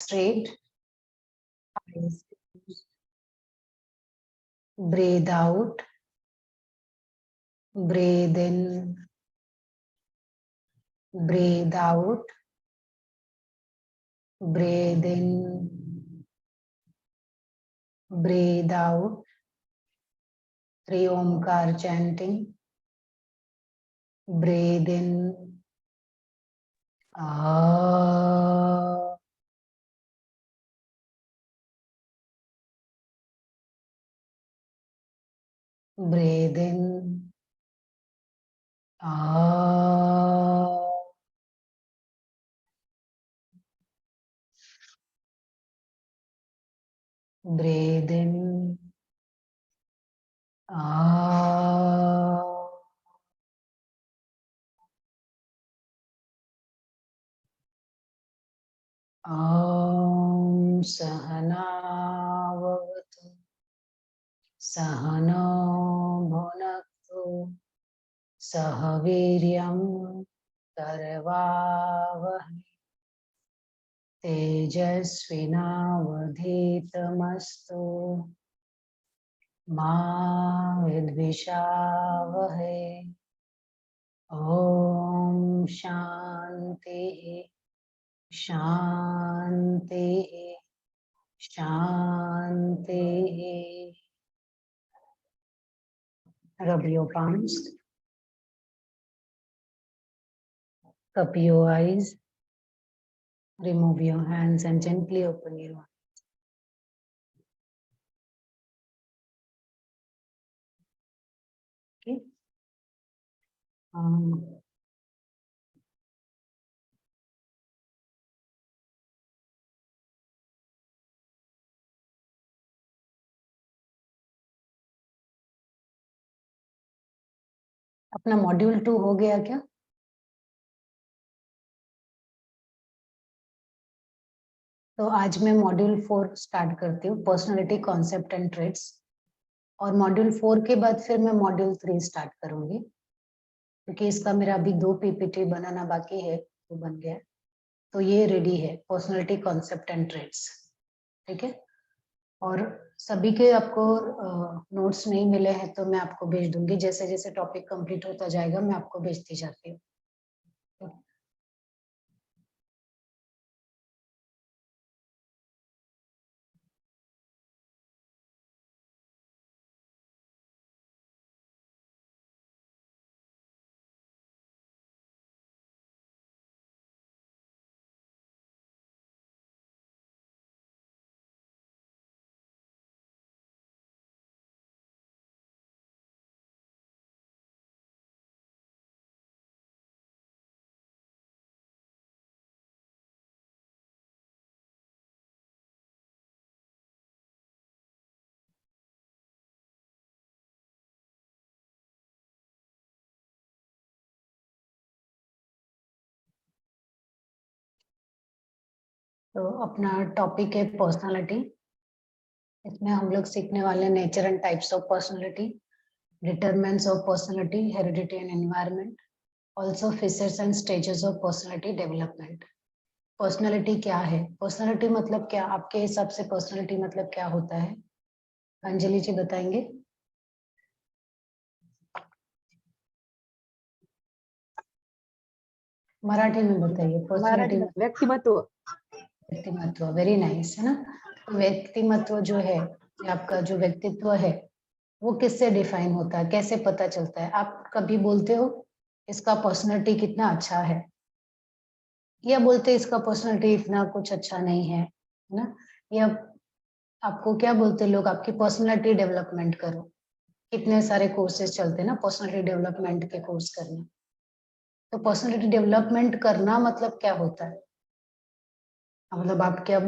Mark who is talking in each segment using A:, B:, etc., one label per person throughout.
A: straight, breathe out, breathe in, breathe out, breathe in, breathe out. 3 Omkar chanting. Breathe in. Breathe in. Breathe in. Om Sahana Vavatu Sahana Bhunaktu Sahaviryam Tarvavahai Tejasvinavadhitamastu Ma Vidvishavahai. Om Shanti Shanti Shanti. Rub your palms, cup your eyes, remove your hands and gently open your eyes. Okay. अपना module 2 हो गया क्या? तो आज मैं module 4 start करती हूँ, personality concept and traits, और मॉड्यूल 4 के बाद फिर मैं मॉड्यूल 3 स्टार्ट करूंगी, क्योंकि इसका मेरा अभी 2 पीपीटी बनाना बाकी है, तो बन गया, तो ये रेडी है, पर्सनालिटी कॉन्सेप्ट एंड ट्रेट्स। ठीक है, और सभी के आपको नोट्स नहीं मिले हैं तो मैं आपको भेज दूंगी, जैसे जैसे टॉपिक कंप्लीट होता जाएगा मैं आपको भेजती जाती हूँ। तो अपना टॉपिक है पर्सनालिटी। इसमें हम लोग सीखने वाले nature and types of personality, determinants of personality, heredity and environment, also features and stages of personality development. Personality क्या है? पर्सनालिटी मतलब क्या? आपके हिसाब से पर्सनालिटी मतलब क्या होता है? अंजलि जी बताएंगे। मराठी में बताइए। पर्सनालिटी
B: व्यक्तिमत्व।
A: व्यक्तिमत्व, वेरी नाइस, है ना। व्यक्तिमत्व जो है, आपका जो व्यक्तित्व है वो किससे डिफाइन होता है, कैसे पता चलता है? आप कभी बोलते हो इसका पर्सनालिटी कितना अच्छा है, या बोलते इसका पर्सनालिटी इतना कुछ अच्छा नहीं है ना? या आपको क्या बोलते लोग, आपकी पर्सनालिटी डेवलपमेंट करो। कितने सारे कोर्सेज चलते हैं ना पर्सनालिटी डेवलपमेंट के कोर्स करना। तो पर्सनालिटी डेवलपमेंट करना मतलब क्या होता है? मतलब आप क्या,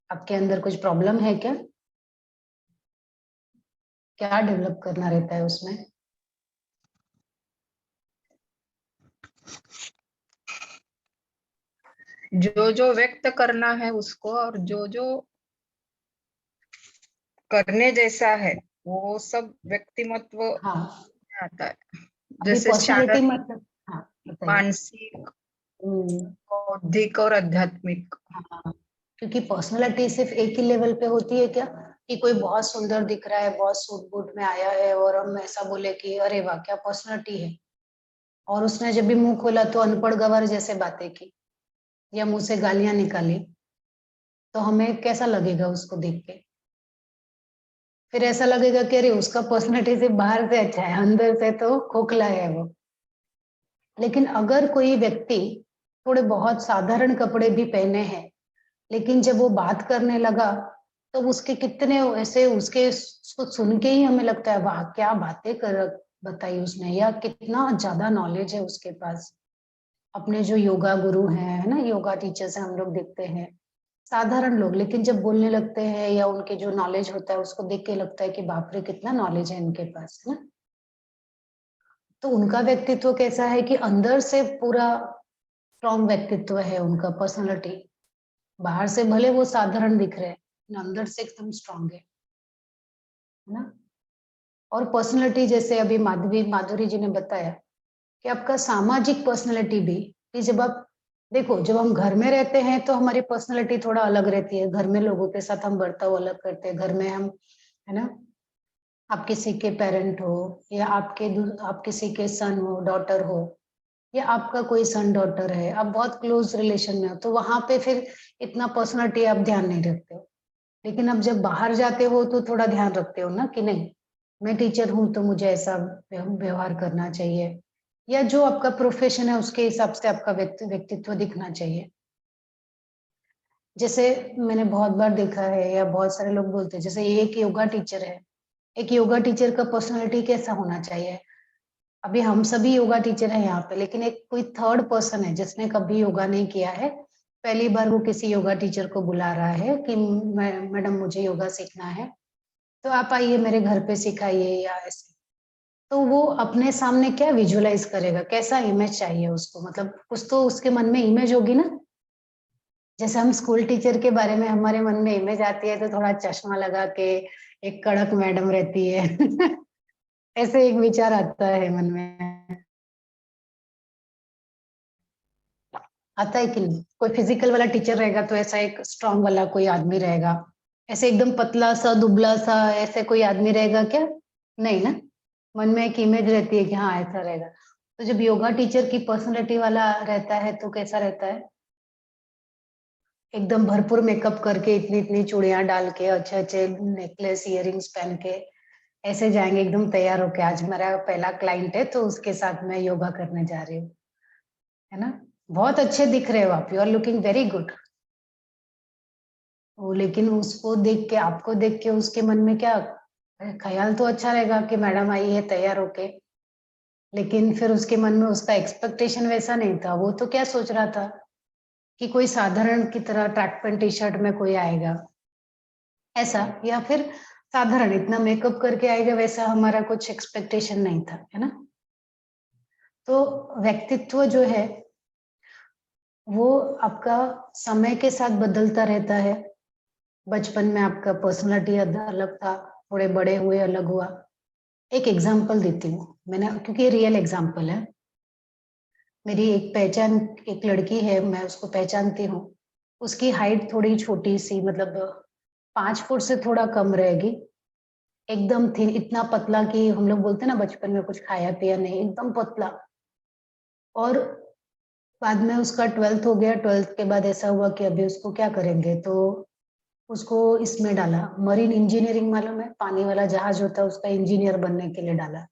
A: आपके अंदर कुछ प्रॉब्लम है क्या? क्या डेवलप करना रहता है उसमें?
B: जो जो व्यक्त करना है उसको, और जो जो करने जैसा है वो सब व्यक्तिमत्व
A: हाँ,
B: आता है।
A: अभी
B: जैसे
A: पर्सनालिटी
B: शारीरिक,
A: मतलब, हाँ बताइए।
B: मानसिक, बौद्धिक और आध्यात्मिक।
A: हाँ, क्योंकि पर्सनालिटी सिर्फ एक ही लेवल पे होती है क्या, कि कोई बहुत सुंदर दिख रहा है, बहुत सूट बूट में आया है और हम ऐसा बोले कि अरे वाह क्या पर्सनालिटी है, और उसने जब भी मुंह खोला तो अनपढ़ गंवार जैसे बातें की या मुंह से गालियां निकाली, तो हमें कैसा लगेगा उसको देख के? फिर ऐसा लगेगा कि अरे उसका पर्सनालिटी सिर्फ बाहर से अच्छा है, अंदर से तो खोखला है वो। लेकिन अगर कोई व्यक्ति थोड़े बहुत साधारण कपड़े भी पहने हैं, लेकिन जब वो बात करने लगा तो उसके कितने ऐसे उसके उसको सुन के ही हमें लगता है वाह क्या बातें कर बताई उसने, या कितना ज्यादा नॉलेज है उसके पास। अपने जो योगा गुरु हैं, है ना, योगा टीचर्स हम लोग देखते हैं, साधारण लोग लेकिन जब बोलने लगते हैं या उनके जो नॉलेज होता है उसको देख के लगता है कि बाप रे कितना नॉलेज है इनके पास, है ना। तो उनका व्यक्तित्व कैसा है कि अंदर से पूरा स्ट्रॉन्ग व्यक्तित्व है उनका, पर्सनालिटी। बाहर से भले वो साधारण दिख रहे हैं, लेकिन अंदर से एकदम स्ट्रॉन्ग है ना। और पर्सनालिटी जैसे अभी माधुरी जी ने बताया कि आपका सामाजिक पर्सनालिटी भी, कि जब आप देखो जब हम घर में रहते हैं तो हमारी पर्सनालिटी थोड़ा अलग रहती है, घर में लोगों के साथ हम बर्ताव अलग करते हैं, घर में हम, है ना, आप किसी के पेरेंट हो या आप किसी के सन हो, डॉटर हो, या आपका कोई सन डॉटर है, आप बहुत क्लोज रिलेशन में हो, तो वहां पे फिर इतना पर्सनालिटी आप ध्यान नहीं रखते हो। लेकिन अब जब बाहर जाते हो तो थोड़ा ध्यान रखते हो ना, कि नहीं मैं टीचर हूं तो मुझे ऐसा व्यवहार करना चाहिए, या जो आपका प्रोफेशन है उसके हिसाब से आपका व्यक्तित्व दिखना चाहिए। जैसे मैंने बहुत बार देखा है या बहुत सारे लोग बोलते हैं, जैसे ये एक योगा टीचर है, एक योगा टीचर का पर्सनालिटी कैसा होना चाहिए? अभी हम सभी योगा टीचर हैं यहाँ पे, लेकिन एक कोई थर्ड पर्सन है जिसने कभी योगा नहीं किया है, पहली बार वो किसी योगा टीचर को बुला रहा है कि मैडम मुझे योगा सीखना है, तो आप आइए मेरे घर पे सिखाइए या ऐसे। तो वो अपने सामने क्या विजुअलाइज करेगा, कैसा इमेज चाहिए उसको, मतलब कुछ तो उसके मन में इमेज होगी ना। जैसे हम स्कूल टीचर के बारे में हमारे मन में इमेज आती है तो थोड़ा चश्मा लगा के एक कड़क मैडम रहती है ऐसे एक विचार आता है मन में, आता है कि नहीं? कोई फिजिकल वाला टीचर रहेगा तो ऐसा एक स्ट्रांग वाला कोई आदमी रहेगा, ऐसे एकदम पतला सा दुबला सा ऐसे कोई आदमी रहेगा क्या? नहीं ना। मन में एक इमेज रहती है कि हाँ ऐसा रहेगा। तो जब योगा टीचर की पर्सनैलिटी वाला रहता है तो कैसा रहता है? एकदम भरपूर मेकअप करके, इतनी इतनी चूड़ियां डाल के, अच्छे अच्छे नेकलेस इयररिंग्स पहन के ऐसे जाएंगे एकदम तैयार होके, आज मेरा पहला क्लाइंट है तो उसके साथ मैं योगा करने जा रही हूँ, है ना। बहुत अच्छे दिख रहे हो आप, you are looking very good. वो लेकिन उसको देख के, आपको देख के उसके मन में क्या ख्याल, तो अच्छा रहेगा कि मैडम आई है तैयार होके, लेकिन फिर उसके मन में उसका एक्सपेक्टेशन वैसा नहीं था। वो तो क्या सोच रहा था कि कोई साधारण की तरह ट्रैक पैंट टी शर्ट में कोई आएगा ऐसा, या फिर साधारण इतना मेकअप करके आएगा वैसा, हमारा कुछ एक्सपेक्टेशन नहीं था, है ना। तो व्यक्तित्व जो है वो आपका समय के साथ बदलता रहता है। बचपन में आपका पर्सनालिटी अलग था, थोड़े बड़े हुए अलग हुआ। एक एग्जांपल देती हूँ मैंने, क्योंकि ये रियल एग्जांपल है। मेरी एक पहचान, एक लड़की है, मैं उसको पहचानती हूँ। उसकी हाइट थोड़ी छोटी सी, मतलब 5 फुट से थोड़ा कम रहेगी, एकदम थी, इतना पतला कि हम लोग बोलते हैं ना बचपन में कुछ खाया पिया नहीं, एकदम पतला। और बाद में उसका 12th हो गया, 12th के बाद ऐसा हुआ कि अभी उसको क्या करेंगे, तो उसको इसमें डाला, मरीन इंजीनियरिंग, मालूम है पानी वाला जहाज होता है उसका इंजीनियर बनने के लिए डाला।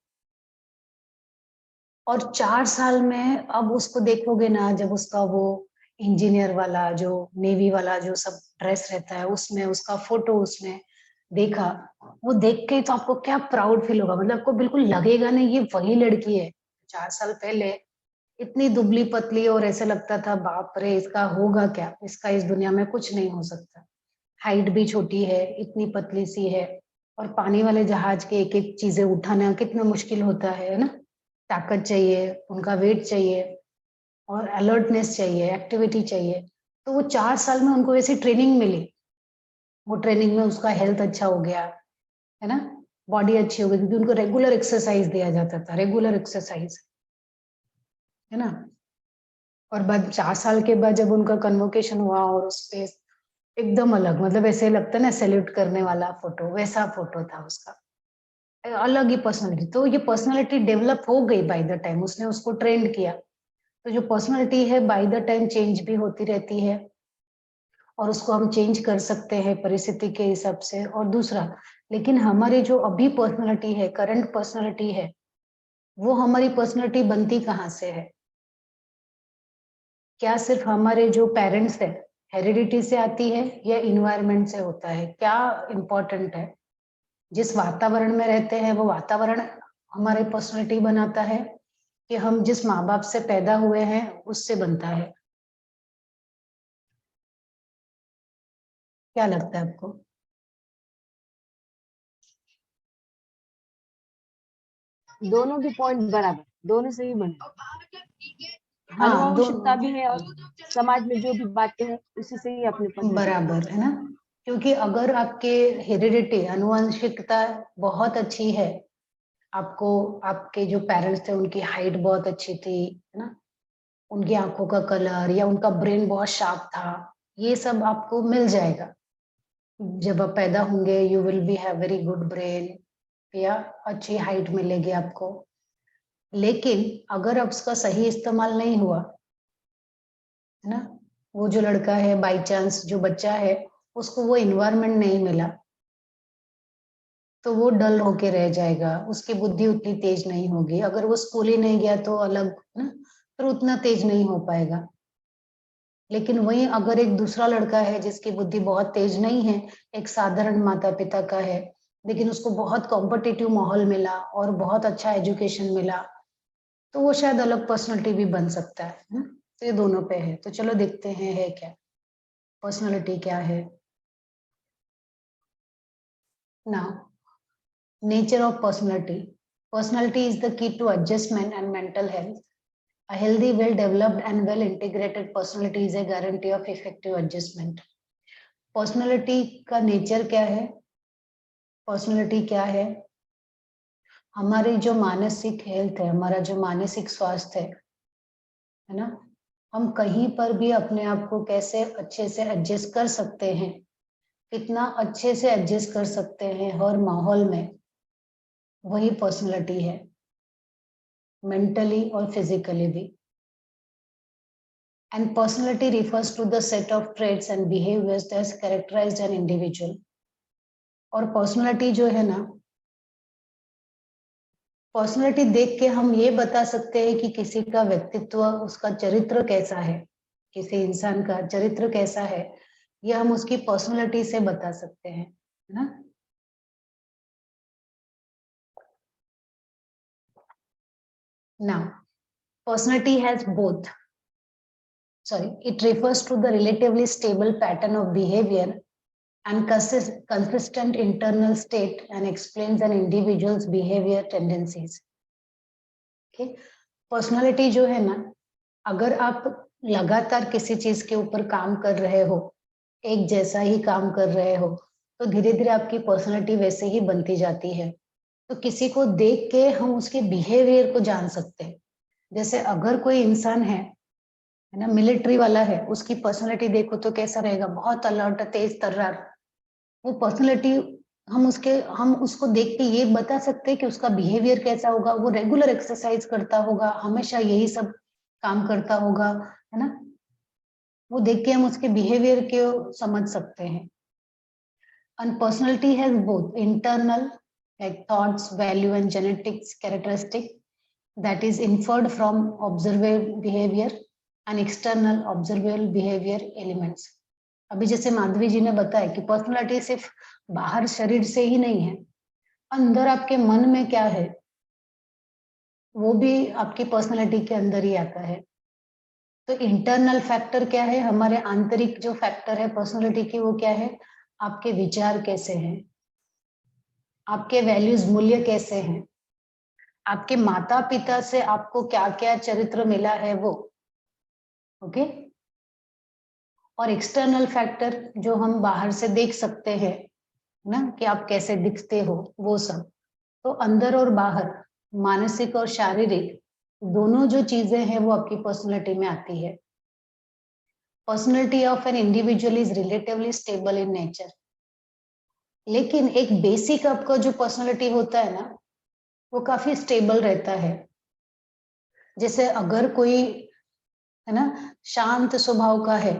A: और 4 साल में अब उसको देखोगे ना, जब उसका वो इंजीनियर वाला जो नेवी वाला जो सब ड्रेस रहता है उसमें उसका फोटो उसमें देखा, वो देख के तो आपको क्या प्राउड फील होगा, मतलब आपको बिल्कुल लगेगा नहीं ये वही लड़की है। 4 साल पहले इतनी दुबली पतली और ऐसे लगता था बाप रे इसका होगा क्या, इसका इस दुनिया में कुछ नहीं हो सकता। हाइट भी छोटी है, इतनी पतली सी है, और पानी वाले जहाज के एक एक चीजें उठाना कितना मुश्किल होता है ना। ताकत चाहिए, उनका वेट चाहिए, और अलर्टनेस चाहिए, एक्टिविटी चाहिए। तो वो 4 साल में उनको वैसी ट्रेनिंग मिली, वो ट्रेनिंग में उसका हेल्थ अच्छा हो गया, है ना, बॉडी अच्छी हो गई, क्योंकि उनको रेगुलर एक्सरसाइज दिया जाता था, रेगुलर एक्सरसाइज, है ना। और बाद 4 साल के बाद जब उनका कन्वोकेशन हुआ और उस पे एकदम अलग, मतलब ऐसे लगता है ना सैल्यूट करने वाला फोटो, वैसा फोटो था उसका, अलग ही पर्सनालिटी। तो ये पर्सनालिटी डेवलप हो गई बाय द टाइम, उसने उसको ट्रेंड किया। तो जो पर्सनालिटी है बाय द टाइम चेंज भी होती रहती है, और उसको हम चेंज कर सकते हैं परिस्थिति के हिसाब से। और दूसरा, लेकिन हमारी जो अभी पर्सनालिटी है, करंट पर्सनालिटी है, वो हमारी पर्सनालिटी बनती कहाँ से है? क्या सिर्फ हमारे जो पेरेंट्स है, हेरिडिटी से आती है, या इन्वायरमेंट से होता है? क्या इम्पोर्टेंट है? जिस वातावरण में रहते हैं वो वातावरण हमारी पर्सनालिटी बनाता है, कि हम जिस माँ बाप से पैदा हुए हैं उससे बनता है? क्या लगता है आपको?
C: दोनों भी पॉइंट बराबर, दोनों से ही बने।
A: हाँ,
C: अनुवंशिकता भी है और समाज में जो भी बातें हैं उसी से ही अपनी पर्सनालिटी
A: बराबर है ना। क्योंकि अगर आपके हेरिडिटी, अनुवांशिकता बहुत अच्छी है, आपको आपके जो पेरेंट्स थे उनकी हाइट बहुत अच्छी थी, है ना, उनकी आंखों का कलर या उनका ब्रेन बहुत शार्प था, ये सब आपको मिल जाएगा जब आप पैदा होंगे। You will be have very good brain, या अच्छी हाइट मिलेगी आपको। लेकिन अगर अब उसका सही इस्तेमाल नहीं हुआ, है ना, वो जो लड़का है बाय चांस, जो बच्चा है, उसको वो इन्वायरमेंट नहीं मिला, तो वो डल होके रह जाएगा, उसकी बुद्धि उतनी तेज नहीं होगी। अगर वो स्कूल ही नहीं गया तो अलग ना, फिर उतना तेज नहीं हो पाएगा। लेकिन वहीं अगर एक दूसरा लड़का है जिसकी बुद्धि बहुत तेज नहीं है, एक साधारण माता पिता का है, लेकिन उसको बहुत कॉम्पिटिटिव माहौल मिला और बहुत अच्छा एजुकेशन मिला, तो वो शायद अलग पर्सनालिटी भी बन सकता है ना। तो ये दोनों पे है। तो चलो देखते हैं है क्या, पर्सनालिटी क्या है। Now, nature of personality. Personality is the key to adjustment and mental health. A healthy, well developed and well integrated personality is a guarantee of effective adjustment. Personality का नेचर क्या है? पर्सनालिटी क्या है? हमारी जो मानसिक हेल्थ है, हमारा जो मानसिक स्वास्थ्य है ना, हम कहीं पर भी अपने आप को कैसे अच्छे से एडजस्ट कर सकते हैं, कितना अच्छे से एडजस्ट कर सकते हैं हर माहौल में, वही पर्सनालिटी है, मेंटली और फिजिकली भी। And personality refers to the set of traits and behaviors that characterize an individual. और पर्सनालिटी जो है ना, पर्सनालिटी देख के हम ये बता सकते हैं कि किसी का व्यक्तित्व, उसका चरित्र कैसा है, किसी इंसान का चरित्र कैसा है, ये हम उसकी पर्सनालिटी से बता सकते हैं, है ना। Now, personality has both. Sorry, it refers to the relatively stable pattern of behavior and consistent internal state and explains an individual's behavior tendencies. Okay? Personality जो है ना, अगर आप लगातार किसी चीज के ऊपर काम कर रहे हो, एक जैसा ही काम कर रहे हो, तो धीरे धीरे आपकी पर्सनालिटी वैसे ही बनती जाती है। तो किसी को देख के हम उसके बिहेवियर को जान सकते हैं। जैसे अगर कोई इंसान है ना, मिलिट्री वाला है, उसकी पर्सनालिटी देखो तो कैसा रहेगा, बहुत अलर्ट, तेज तर्रार। वो पर्सनालिटी, हम उसको देख के ये बता सकते हैं कि उसका बिहेवियर कैसा होगा। वो रेगुलर एक्सरसाइज करता होगा, हमेशा यही सब काम करता होगा, है ना। वो देख के हम उसके बिहेवियर को समझ सकते हैं। And personality has both internal, like thoughts, value and genetics characteristic that is inferred from observable behavior and external observable behavior elements. अभी जैसे माधवी जी ने बताया कि पर्सनालिटी सिर्फ बाहर शरीर से ही नहीं है, अंदर आपके मन में क्या है वो भी आपकी पर्सनालिटी के अंदर ही आता है। तो इंटरनल फैक्टर क्या है, हमारे आंतरिक जो फैक्टर है पर्सनालिटी की, वो क्या है, आपके विचार कैसे हैं, आपके वैल्यूज, मूल्य कैसे हैं, आपके माता पिता से आपको क्या क्या चरित्र मिला है वो। ओके। और एक्सटर्नल फैक्टर जो हम बाहर से देख सकते हैं ना, कि आप कैसे दिखते हो, वो सब। तो अंदर और बाहर, मानसिक और शारीरिक, दोनों जो चीजें हैं वो आपकी पर्सनालिटी में आती है। Personality of an individual is relatively stable in nature. लेकिन एक बेसिक आपका जो पर्सनैलिटी होता है ना, वो काफी स्टेबल रहता है। जैसे अगर कोई है ना शांत स्वभाव का है,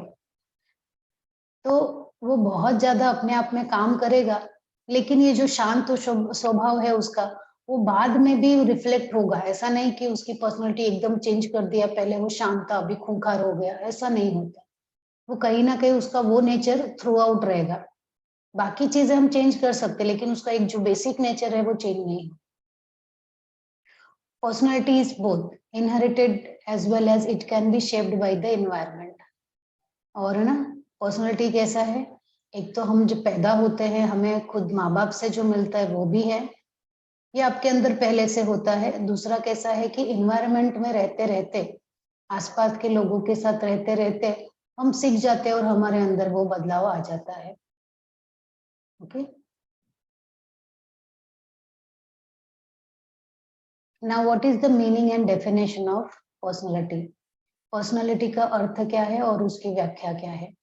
A: तो वो बहुत ज्यादा अपने आप में काम करेगा, लेकिन ये जो शांत स्वभाव है उसका, वो बाद में भी रिफ्लेक्ट होगा। ऐसा नहीं कि उसकी पर्सनैलिटी एकदम चेंज कर दिया, पहले वो शांत था अभी खूंखार हो गया, ऐसा नहीं होता। वो कहीं ना कहीं उसका वो नेचर थ्रू आउट रहेगा। बाकी चीजें हम चेंज कर सकते, लेकिन उसका एक जो बेसिक नेचर है वो चेंज नहीं। Personality is both inherited as well as it can be shaped by the environment. और है ना, पर्सनैलिटी कैसा है, एक तो हम जब पैदा होते हैं हमें खुद माँ बाप से जो मिलता है वो भी है, ये आपके अंदर पहले से होता है। दूसरा कैसा है कि इन्वायरमेंट में रहते रहते, आसपास के लोगों के साथ रहते रहते हम सीख जाते हैं और हमारे अंदर वो बदलाव आ जाता है। Okay, now what is the meaning and definition of personality. Personality का अर्थ क्या है और उसकी व्याख्या क्या है।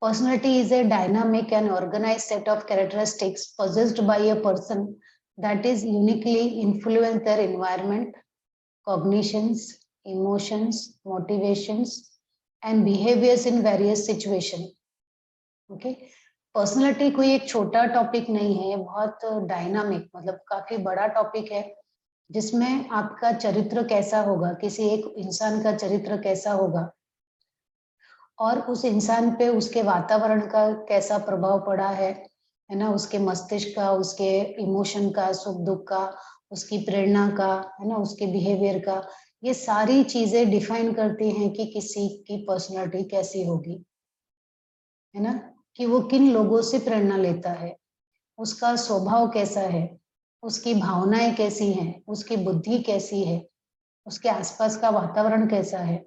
A: Personality is a dynamic and organized set of characteristics possessed by a person that is uniquely influence their environment, cognitions, emotions, motivations, and behaviors in various situations. Okay? Personality कोई एक छोटा टॉपिक नहीं है, बहुत डायनामिक, मतलब काफी बड़ा topic है, जिसमें आपका चरित्र कैसा होगा, किसी एक इंसान का चरित्र कैसा होगा, और उस इंसान पे उसके वातावरण का कैसा प्रभाव पड़ा है ना, उसके मस्तिष्क का, उसके इमोशन का, सुख दुख का, उसकी प्रेरणा का, है ना, उसके बिहेवियर का, ये सारी चीजें डिफाइन करती हैं कि किसी की पर्सनालिटी कैसी होगी, है ना, कि वो किन लोगों से प्रेरणा लेता है, उसका स्वभाव कैसा है, उसकी भावनाएं कैसी हैं, उसकी बुद्धि कैसी है, उसके आसपास का वातावरण कैसा है,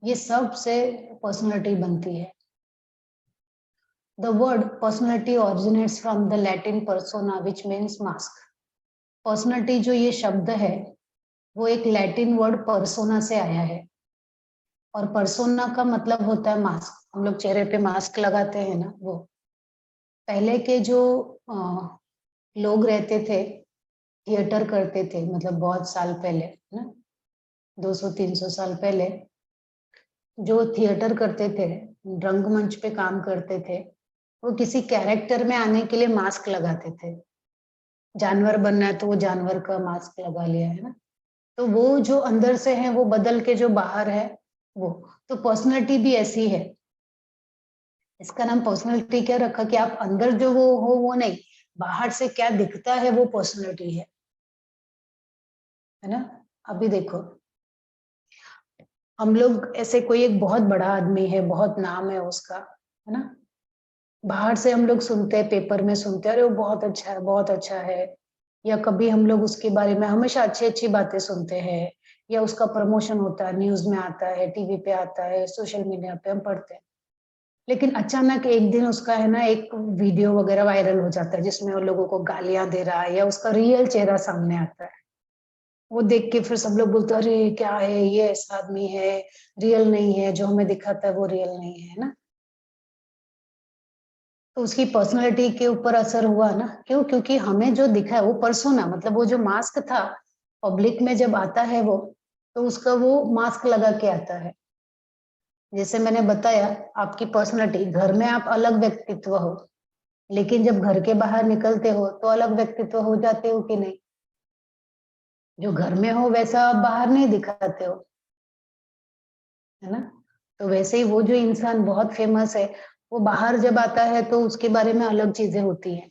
A: ये सब से पर्सनैलिटी बनती है। The word personality originates from the Latin persona, which means mask. Personality जो ये शब्द है वो एक लैटिन वर्ड पर्सोना से आया है, और पर्सोना का मतलब होता है मास्क। हम लोग चेहरे पे मास्क लगाते हैं ना, वो पहले के जो लोग रहते थे, थिएटर करते थे, मतलब बहुत साल पहले ना, 200-300 साल पहले जो थिएटर करते थे, रंगमंच पे काम करते थे, वो किसी कैरेक्टर में आने के लिए मास्क लगाते थे। जानवर बनना है तो वो जानवर का मास्क लगा लिया, है ना। तो वो जो अंदर से है वो बदल के जो बाहर है वो, तो पर्सनैलिटी भी ऐसी है। इसका नाम पर्सनैलिटी क्या रखा कि आप अंदर जो वो हो वो नहीं, बाहर से क्या दिखता है वो पर्सनैलिटी है ना। अभी देखो, हम लोग ऐसे, कोई एक बहुत बड़ा आदमी है, बहुत नाम है उसका, है ना, बाहर से हम लोग सुनते हैं, पेपर में सुनते हैं, अरे वो बहुत अच्छा है, बहुत अच्छा है, या कभी हम लोग उसके बारे में हमेशा अच्छी अच्छी बातें सुनते हैं, या उसका प्रमोशन होता है, न्यूज में आता है, टीवी पे आता है, सोशल मीडिया पे हम पढ़ते हैं। लेकिन अचानक एक दिन उसका है ना एक वीडियो वगैरह वायरल हो जाता है जिसमें वो लोगों को गालियां दे रहा है, या उसका रियल चेहरा सामने आता है। वो देख के फिर सब लोग बोलते हैं अरे क्या है ये, ऐसा आदमी है, रियल नहीं है, जो हमें दिखाता है वो रियल नहीं है ना। तो उसकी पर्सनालिटी के ऊपर असर हुआ ना, क्यों, क्योंकि हमें जो दिखा है वो पर्सोना, मतलब वो जो मास्क था, पब्लिक में जब आता है वो, तो उसका वो मास्क लगा के आता है। जैसे मैंने बताया, आपकी पर्सनालिटी, घर में आप अलग व्यक्तित्व हो, लेकिन जब घर के बाहर निकलते हो तो अलग व्यक्तित्व हो जाते हो कि नहीं। जो घर में हो वैसा आप बाहर नहीं दिखाते हो, है ना। तो वैसे ही वो जो इंसान बहुत फेमस है, वो बाहर जब आता है तो उसके बारे में अलग चीजें होती हैं,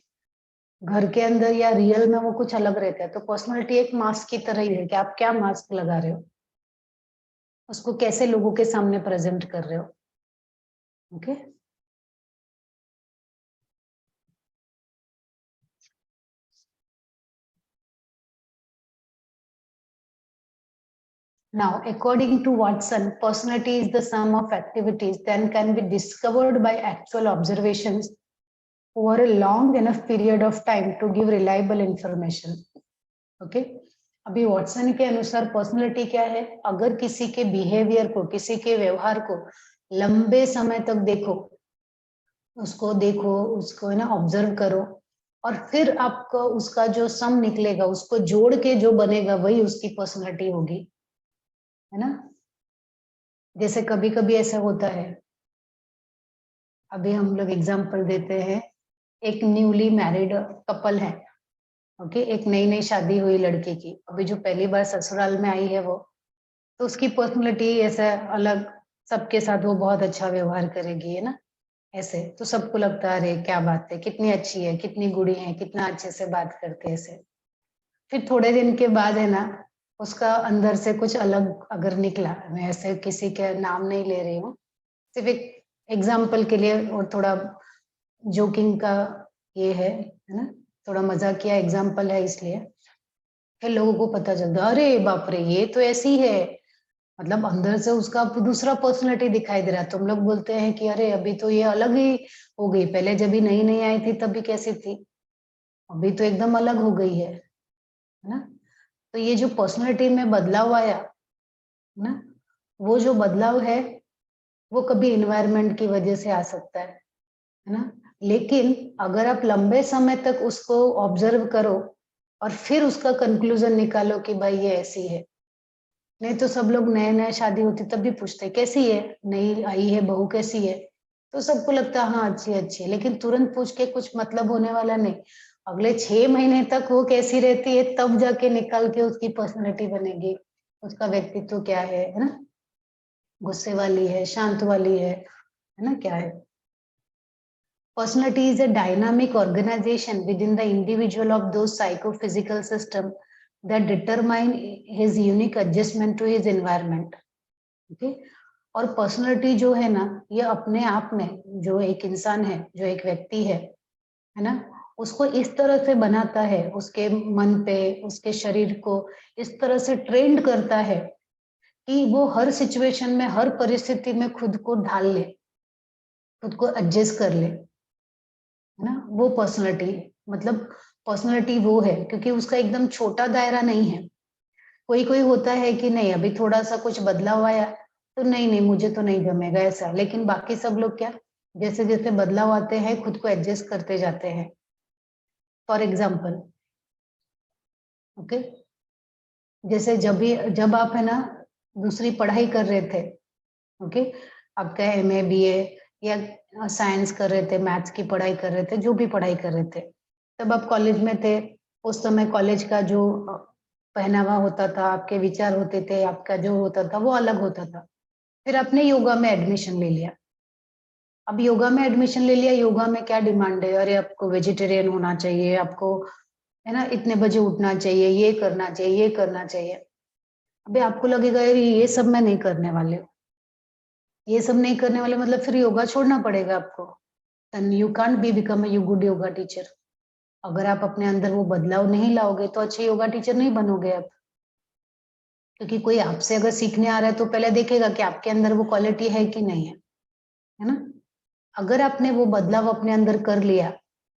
A: घर के अंदर या रियल में वो कुछ अलग रहता है। तो पर्सनालिटी एक मास्क की तरह ही है कि आप क्या मास्क लगा रहे हो, उसको कैसे लोगों के सामने प्रेजेंट कर रहे हो। Okay, now according to Watson, personality is the sum of activities that can be discovered by actual observations over a long enough period of time to give reliable information. Okay, अभी Watson के अनुसार personality क्या है, अगर किसी के behaviour को, किसी के व्यवहार को लंबे समय तक देखो, उसको है ना ऑब्जर्व करो, और फिर आपको उसका जो सम निकलेगा, उसको जोड़ के जो बनेगा वही उसकी पर्सनालिटी होगी, है ना। जैसे कभी कभी ऐसा होता है, अभी हम लोग एग्जांपल देते हैं, एक न्यूली मैरिड कपल है, ओके, एक नई नई शादी हुई लड़की की, अभी जो पहली बार ससुराल में आई है वो, तो उसकी पर्सनालिटी ऐसा अलग, सबके साथ वो बहुत अच्छा व्यवहार करेगी, है ना, ऐसे तो सबको लगता है अरे क्या बात है, कितनी अच्छी है, कितनी गुड़ी है, कितना अच्छे से बात करते हैं ऐसे। फिर थोड़े दिन के बाद है ना, उसका अंदर से कुछ अलग अगर निकला, मैं ऐसे किसी के नाम नहीं ले रही हूँ, सिर्फ एक एग्जाम्पल के लिए, और थोड़ा जोकिंग का ये है ना, थोड़ा मजाकिया एग्जाम्पल है इसलिए, फिर लोगों को पता चलता अरे बाप रे ये तो ऐसी है, मतलब अंदर से उसका दूसरा पर्सनालिटी दिखाई दे रहा है। तुम लोग बोलते हैं कि अरे अभी तो ये अलग ही हो गई, पहले जब भी नई नई आई थी तब भी कैसी थी, अभी तो एकदम अलग हो गई है ना। तो ये जो पर्सनालिटी में बदलाव आया ना, वो जो बदलाव है वो कभी इन्वायरमेंट की वजह से आ सकता है ना। लेकिन अगर आप लंबे समय तक उसको ऑब्जर्व करो और फिर उसका कंक्लूजन निकालो कि भाई ये ऐसी है, नहीं तो सब लोग नए नए शादी होती तब भी पूछते कैसी है, नई आई है बहू कैसी है, तो सबको लगता है हाँ अच्छी अच्छी है, लेकिन तुरंत पूछ के कुछ मतलब होने वाला नहीं। अगले 6 महीने तक वो कैसी रहती है तब जाके निकाल के उसकी पर्सनैलिटी बनेगी, उसका व्यक्तित्व क्या है ना, गुस्से वाली है, शांत वाली है ना, क्या है। Personality is a dynamic organization within the individual of those psychophysical system that determine his unique adjustment to his environment. Okay? और पर्सनालिटी जो है ना, ये अपने आप में जो एक इंसान है, जो एक व्यक्ति है ना, उसको इस तरह से बनाता है, उसके मन पे, उसके शरीर को इस तरह से ट्रेंड करता है कि वो हर सिचुएशन में, हर परिस्थिति में खुद को ढाल ले, खुद को एडजस्ट कर ले, है ना। वो पर्सनालिटी, मतलब पर्सनालिटी वो है, क्योंकि उसका एकदम छोटा दायरा नहीं है। कोई कोई होता है कि नहीं अभी थोड़ा सा कुछ बदलाव आया तो नहीं नहीं मुझे तो नहीं जमेगा ऐसा, लेकिन बाकी सब लोग क्या, जैसे जैसे बदलाव आते हैं खुद को एडजस्ट करते जाते हैं। फॉर एग्जाम्पल, ओके, जैसे जब आप है ना दूसरी पढ़ाई कर रहे थे, ओके, आपका MA BA या साइंस कर रहे थे, मैथ्स की पढ़ाई कर रहे थे, जो भी पढ़ाई कर रहे थे, तब आप कॉलेज में थे, उस समय कॉलेज का जो पहनावा होता था, आपके विचार होते थे, आपका जो होता था वो अलग होता था। फिर आपने योगा में एडमिशन ले लिया। अब योगा में एडमिशन ले लिया, योगा में क्या डिमांड है, अरे आपको वेजिटेरियन होना चाहिए, आपको है ना इतने बजे उठना चाहिए, ये करना चाहिए, ये करना चाहिए। अभी आपको लगेगा यार ये सब मैं नहीं करने वाले हूँ, ये सब नहीं करने वाले मतलब फिर योगा छोड़ना पड़ेगा आपको। And you can't be become a good yoga teacher. अगर आप अपने अंदर वो बदलाव नहीं लाओगे तो अच्छे योगा टीचर नहीं बनोगे आप, क्योंकि कोई आपसे अगर सीखने आ रहा है तो पहले देखेगा कि आपके अंदर वो क्वालिटी है कि नहीं है ना। अगर आपने वो बदलाव अपने अंदर कर लिया,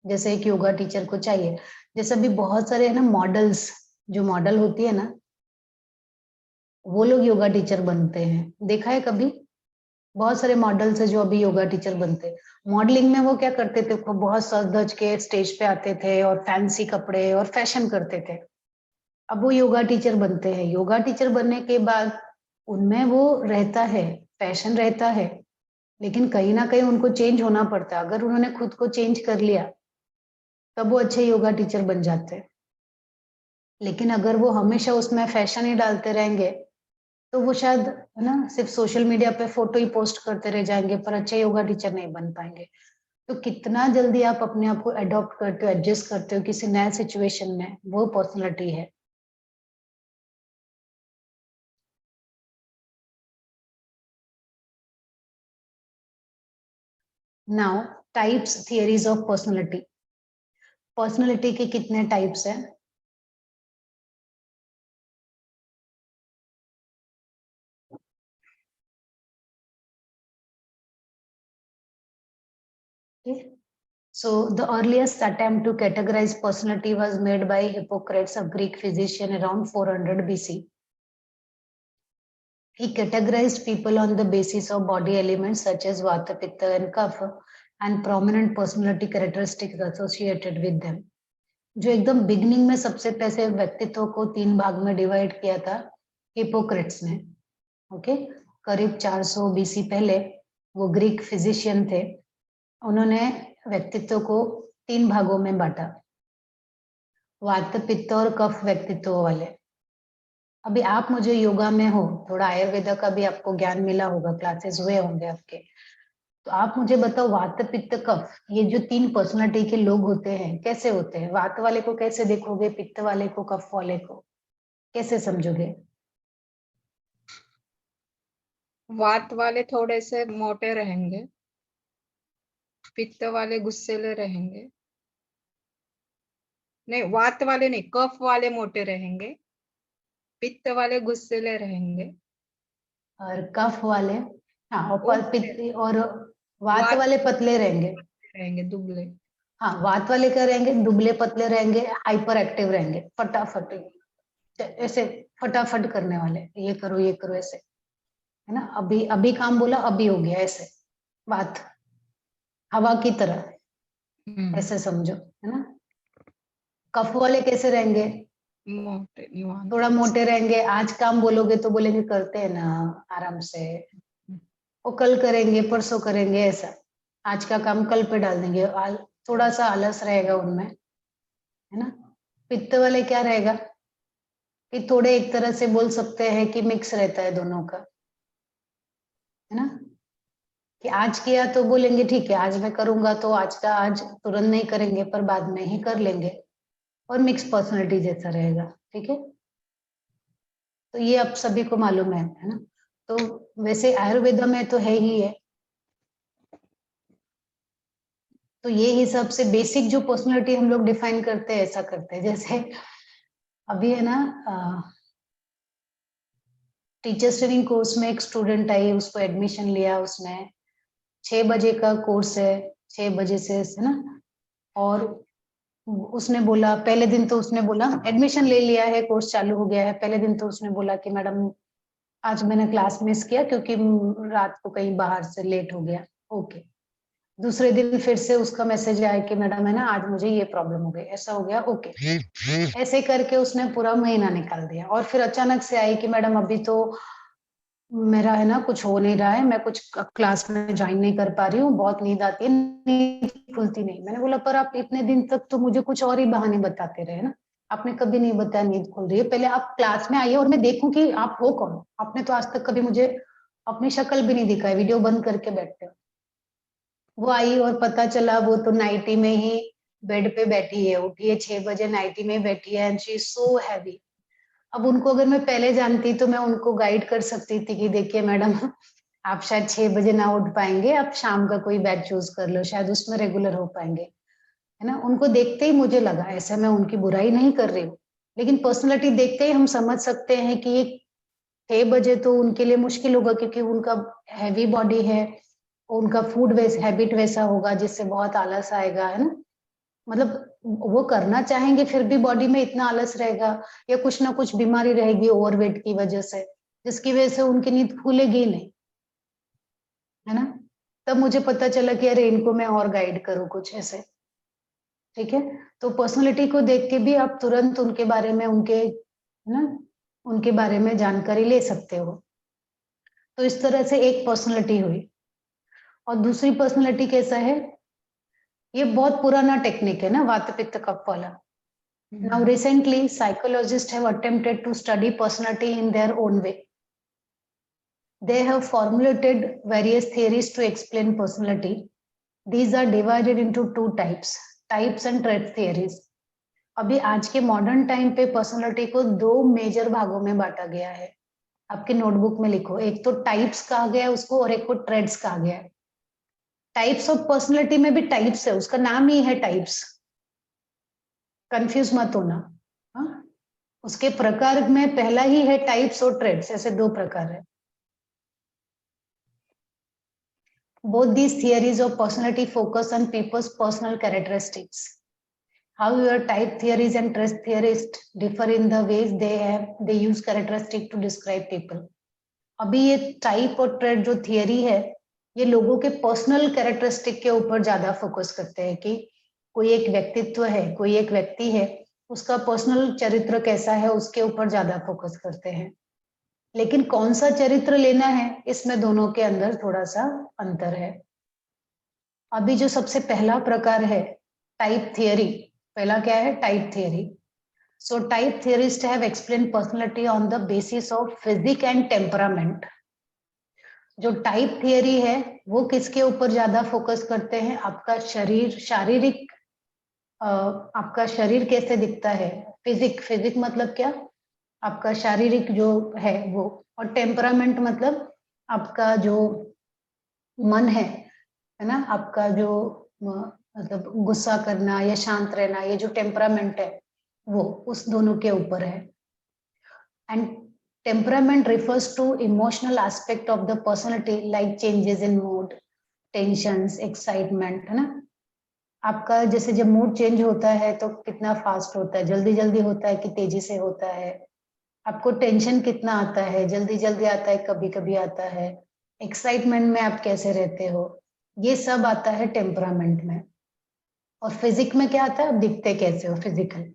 A: जैसे एक योगा टीचर को चाहिए, जैसे अभी बहुत सारे है ना मॉडल्स, जो मॉडल होती है ना, वो लोग योगा टीचर बनते हैं, देखा है कभी। बहुत सारे मॉडल्स है जो अभी योगा टीचर बनते हैं। मॉडलिंग में वो क्या करते थे, वो बहुत सज धज के स्टेज पे आते थे और फैंसी कपड़े और फैशन करते थे। अब वो योगा टीचर बनते हैं, योगा टीचर बनने के बाद उनमें वो रहता है, फैशन रहता है, लेकिन कहीं ना कहीं उनको चेंज होना पड़ता है। अगर उन्होंने खुद को चेंज कर लिया तब वो अच्छे योगा टीचर बन जाते हैं। लेकिन अगर वो हमेशा उसमें फैशन ही डालते रहेंगे तो वो शायद है ना सिर्फ सोशल मीडिया पे फोटो ही पोस्ट करते रह जाएंगे, पर अच्छे योगा टीचर नहीं बन पाएंगे। तो कितना जल्दी आप अपने आप को अडॉप्ट करते हो, एडजस्ट करते हो किसी नए सिचुएशन में, वो पर्सनालिटी है। Now types, theories of personality. Personality के कितने टाइप्स हैं? So the earliest attempt to categorize personality was made by Hippocrates, a Greek physician, around 400 BC. He categorized people on the basis of body elements such as Vata, Pitta and Kapha and prominent personality characteristics associated with them. जो एकदम beginning में सबसे पहले व्यक्तित्व को 3 भाग में divide किया था हिपोक्रेट्स ने. ओके, करीब 400 बीसी पहले वो ग्रीक फिजिशियन थे. उन्होंने व्यक्तित्व को 3 भागों में बांटा, वात, पित्त और कफ व्यक्तित्व वाले. अभी आप मुझे योगा में हो, थोड़ा आयुर्वेदा का भी आपको ज्ञान मिला होगा, क्लासेस हुए होंगे आपके, तो आप मुझे बताओ वात, पित्त, कफ, ये जो 3 पर्सनालिटी के लोग होते हैं कैसे होते हैं? वात वाले को कैसे देखोगे, पित्त वाले को, कफ वाले को कैसे समझोगे?
B: वात वाले थोड़े से मोटे रहेंगे, पित्त वाले गुस्सेले रहेंगे. नहीं, वात वाले नहीं, कफ वाले मोटे रहेंगे, पित्त वाले गुस्सेले रहेंगे.
A: और कफ वाले, हाँ, और पित्त और वात
B: वात
A: वाले पतले
B: रहेंगे, दुबले.
A: हाँ, वात वाले क्या रहेंगे? दुबले पतले रहेंगे, हाइपर एक्टिव रहेंगे, फटाफट ऐसे फटाफट करने वाले, ये करो ऐसे, है ना. अभी अभी काम बोला, अभी हो गया, ऐसे बात हवा की तरह, ऐसे समझो, है ना. कफ वाले कैसे रहेंगे?
B: मोटे, निवान.
A: थोड़ा मोटे रहेंगे, आज काम बोलोगे तो बोलेंगे करते हैं ना आराम से, वो कल करेंगे, परसों करेंगे, ऐसा आज का काम कल पे डाल देंगे. थोड़ा सा आलस रहेगा उनमें, है ना. पित्त वाले क्या रहेगा कि थोड़े एक तरह से बोल सकते हैं कि मिक्स रहता है दोनों का, है ना. कि आज किया तो बोलेंगे ठीक है, आज मैं करूंगा, तो आज का आज तुरंत नहीं करेंगे पर बाद में ही कर लेंगे, और मिक्स पर्सनालिटी जैसा रहेगा. ठीक है, तो ये आप सभी को मालूम है ना. तो वैसे आयुर्वेदा में तो है ही है. तो ये हिसाब से बेसिक जो पर्सनालिटी हम लोग डिफाइन करते हैं ऐसा करते हैं. जैसे अभी है ना, टीचर्स ट्रेनिंग कोर्स में एक स्टूडेंट आई, उसको एडमिशन लिया, उसने 6 बजे का कोर्स है, 6 बजे से, है ना. और उसने बोला, पहले दिन तो उसने बोला एडमिशन ले लिया है, कोर्स चालू हो गया है, पहले दिन तो उसने बोला कि मैडम आज मैंने क्लास मिस किया क्योंकि रात को कहीं बाहर से लेट हो गया. ओके. दूसरे दिन फिर से उसका मैसेज आया कि मैडम है ना, आज मुझे ये प्रॉब्लम हो गई, ऐसा हो गया. ओके. ऐसे करके उसने पूरा महीना निकाल दिया. और फिर अचानक से आई कि मैडम अभी तो मेरा है ना कुछ हो नहीं रहा है, मैं कुछ क्लास में ज्वाइन नहीं कर पा रही हूँ, बहुत नींद आती है, नींद खुलती नहीं. मैंने बोला पर आप इतने दिन तक तो मुझे कुछ और ही बहाने बताते रहे ना, आपने कभी नहीं बताया नींद खुल रही है. पहले आप क्लास में आइए और मैं देखूं कि आप हो कौन. आपने तो आज तक कभी मुझे अपनी शक्ल भी नहीं दिखाई, वीडियो बंद करके बैठते हो. वो आई और पता चला वो तो नाइटी में ही बेड पे बैठी है, उठी है 6 बजे, नाइटी में बैठी है, and she is so heavy. अब उनको अगर मैं पहले जानती तो मैं उनको गाइड कर सकती थी कि देखिए मैडम, आप शायद 6 बजे ना उठ पाएंगे, आप शाम का कोई बैच चूज कर लो, शायद उसमें रेगुलर हो पाएंगे, है ना. उनको देखते ही मुझे लगा, ऐसा मैं उनकी बुराई नहीं कर रही हूँ, लेकिन पर्सनालिटी देखते ही हम समझ सकते हैं कि ये 6 बजे तो उनके लिए मुश्किल होगा, क्योंकि उनका हैवी बॉडी है, उनका फूड हैबिट वैसा होगा जिससे बहुत आलस आएगा, है ना. मतलब वो करना चाहेंगे फिर भी बॉडी में इतना आलस रहेगा, या कुछ ना कुछ बीमारी रहेगी ओवरवेट की वजह से, जिसकी वजह से उनकी नींद खुलेगी ही नहीं, है ना. तब मुझे पता चला कि अरे इनको मैं और गाइड करूँ कुछ ऐसे. ठीक है, तो पर्सनालिटी को देख के भी आप तुरंत उनके बारे में, उनके ना उनके बारे में जानकारी ले सकते हो. तो इस तरह से एक पर्सनालिटी हुई. और दूसरी पर्सनालिटी कैसा है, ये बहुत पुराना टेक्निक है ना, वात पित्त कफ वाला. Now recently psychologists have attempted to study personality in their own way. They have formulated various theories to explain personality. These are divided into 2 types and trait theories. अभी आज के मॉडर्न टाइम पे personality को 2 major भागों में बांटा गया है. आपके नोटबुक में लिखो, एक तो टाइप्स कहा गया है उसको, और एक को ट्रेड्स कहा गया है. टाइप्स ऑफ पर्सनालिटी में भी टाइप्स है, उसका नाम ही है टाइप्स, कंफ्यूज मत होना. हाँ, उसके प्रकार में पहला ही है टाइप्स और ट्रेड्स, ऐसे 2 प्रकार है. Both these theories of personality focus on people's personal characteristics. However, type theories and trait theories differ in the ways they use characteristics to describe people. अभी ये टाइप और ट्रेड जो थियरी है, ये लोगों के पर्सनल कैरेक्टरिस्टिक के ऊपर ज्यादा फोकस करते हैं कि कोई एक व्यक्तित्व है, कोई एक व्यक्ति है, उसका पर्सनल चरित्र कैसा है, उसके ऊपर ज्यादा फोकस करते हैं। लेकिन कौन सा चरित्र लेना है, इसमें दोनों के अंदर थोड़ा सा अंतर है। अभी जो सबसे पहला प्रकार है टाइप थियरी, पहला क्या है? Type theory. So type theorists have explained personality on the basis of physics and temperament. जो टाइप थियरी है वो किसके ऊपर ज्यादा फोकस करते हैं? आपका शरीर, शारीरिक, आपका शरीर कैसे दिखता है, फिजिक मतलब क्या? आपका शारीरिक जो है वो, और टेम्परामेंट मतलब आपका जो मन है ना, आपका जो मतलब गुस्सा करना या शांत रहना, ये जो टेम्परामेंट है वो उस दोनों के ऊपर है। And temperament refers to emotional aspect of the personality like changes in mood, tensions, excitement, है ना। आपका जैसे जब मूड चेंज होता है तो कितना फास्ट होता है, जल्दी जल्दी होता है कि तेजी से होता है? आपको टेंशन कितना आता है, जल्दी जल्दी आता है, कभी कभी आता है? एक्साइटमेंट में आप कैसे रहते हो? ये सब आता है टेम्परामेंट में। और फिजिक में क्या आता है? आप दिखते कैसे हो, physical.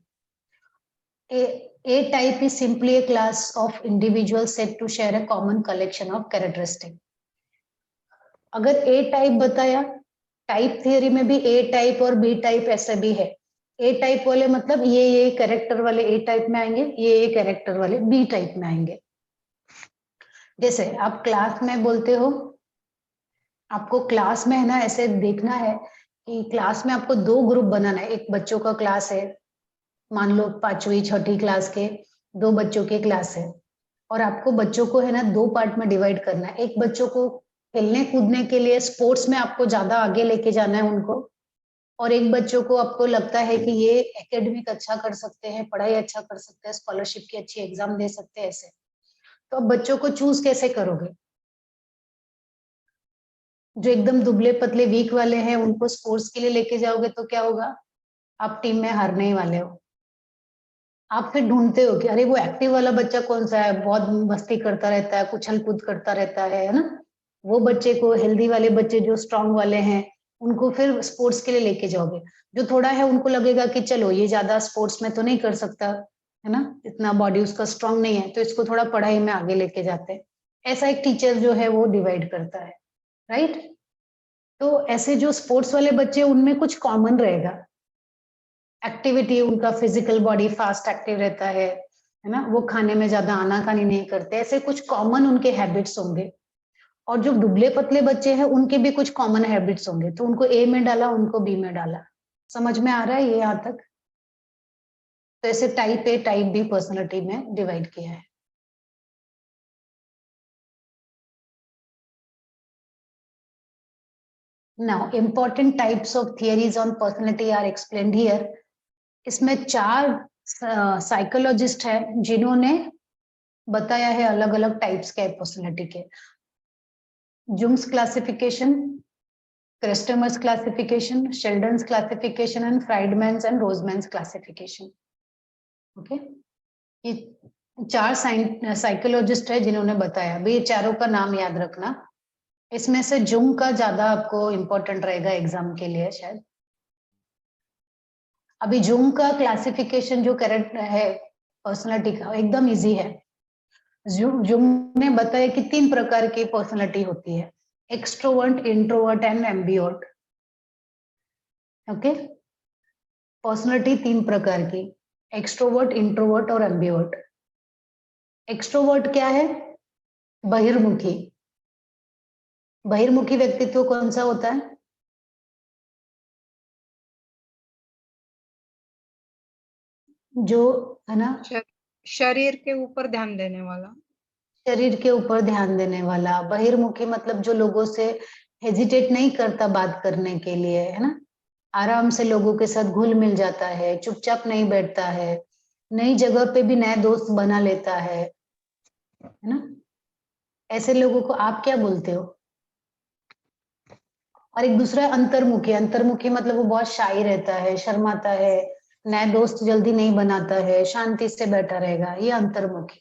A: A type is simply a class of individuals said to share a common collection of characteristics. अगर A टाइप बताया, टाइप थियरी में भी A टाइप और B टाइप ऐसे भी है। A टाइप वाले मतलब ये कैरेक्टर वाले A टाइप में आएंगे, ये कैरेक्टर वाले B टाइप में आएंगे। जैसे आप क्लास में बोलते हो, आपको क्लास में है ना ऐसे देखना है कि क्लास में आपको दो ग्रुप बनाना है। एक बच्चों का क्लास है, मान लो 5वीं 6ठी क्लास के दो बच्चों के क्लास है, और आपको बच्चों को है ना दो पार्ट में डिवाइड करना है। एक बच्चों को खेलने कूदने के लिए स्पोर्ट्स में आपको ज्यादा आगे लेके जाना है उनको, और एक बच्चों को आपको लगता है कि ये एकेडमिक अच्छा कर सकते हैं, पढ़ाई अच्छा कर सकते हैं, स्कॉलरशिप की अच्छी एग्जाम दे सकते हैं, ऐसे। तो अब बच्चों को चूज कैसे करोगे? जो एकदम दुबले पतले वीक वाले हैं उनको स्पोर्ट्स के लिए लेके जाओगे तो क्या होगा? आप टीम में हारने ही वाले हो। आप फिर ढूंढते हो कि अरे वो एक्टिव वाला बच्चा कौन सा है, बहुत मस्ती करता रहता है, उछल कूद करता रहता है ना। वो बच्चे को, हेल्दी वाले बच्चे जो स्ट्रांग वाले हैं, उनको फिर स्पोर्ट्स के लिए लेके जाओगे। जो थोड़ा है उनको लगेगा कि चलो ये ज्यादा स्पोर्ट्स में तो नहीं कर सकता, है ना, इतना बॉडी उसका स्ट्रांग नहीं है, तो इसको थोड़ा पढ़ाई में आगे लेके जाते हैं। ऐसा एक टीचर जो है वो डिवाइड करता है, राइट। तो ऐसे जो स्पोर्ट्स वाले बच्चे, उनमें कुछ कॉमन रहेगा। एक्टिविटी, उनका फिजिकल बॉडी फास्ट एक्टिव रहता है ना, वो खाने में ज्यादा आनाकानी नहीं करते, ऐसे कुछ कॉमन उनके हैबिट्स होंगे। और जो दुबले पतले बच्चे हैं उनके भी कुछ कॉमन हैबिट्स होंगे, तो उनको ए में डाला, उनको बी में डाला। समझ में आ रहा है ये यहाँ तक? तो ऐसे type A type B personality में डिवाइड किया है। Now important types of theories on personality are explained here. इसमें 4 साइकोलॉजिस्ट है जिन्होंने बताया है अलग अलग टाइप्स के पर्सनालिटी के। Jung's classification, Kretschmer's classification, Sheldon's classification and Friedman's and Rosenman's classification. Okay, ये 4 साइकोलॉजिस्ट है जिन्होंने बताया। अभी ये चारों का नाम याद रखना। इसमें से जुंग का ज्यादा आपको इंपॉर्टेंट रहेगा एग्जाम के लिए शायद। अभी जुंग का क्लासिफिकेशन जो करेक्ट है पर्सनालिटी का, एकदम इजी है। जुंग ने बताया कि 3 प्रकार की पर्सनालिटी होती है, extrovert, introvert and ambivert. Okay, personality 3 प्रकार की, एक्सट्रोवर्ट, इंट्रोवर्ट और एम्बिवर्ट। एक्सट्रोवर्ट क्या है? बहिर्मुखी। बहिर्मुखी व्यक्तित्व कौन सा होता है? जो है ना
B: शरीर के ऊपर ध्यान देने वाला।
A: शरीर के ऊपर ध्यान देने वाला। बहिर्मुखी मतलब जो लोगों से हेजिटेट नहीं करता बात करने के लिए, है ना, आराम से लोगों के साथ घुल मिल जाता है, चुपचाप नहीं बैठता है, नई जगह पे भी नए दोस्त बना लेता है ना। ऐसे लोगों को आप क्या बोलते हो? और एक दूसरा है अंतर्मुखी। अंतर्मुखी मतलब वो बहुत शाई रहता है, शर्माता है, नए दोस्त जल्दी नहीं बनाता है, शांति से बैठा रहेगा, ये अंतर्मुखी।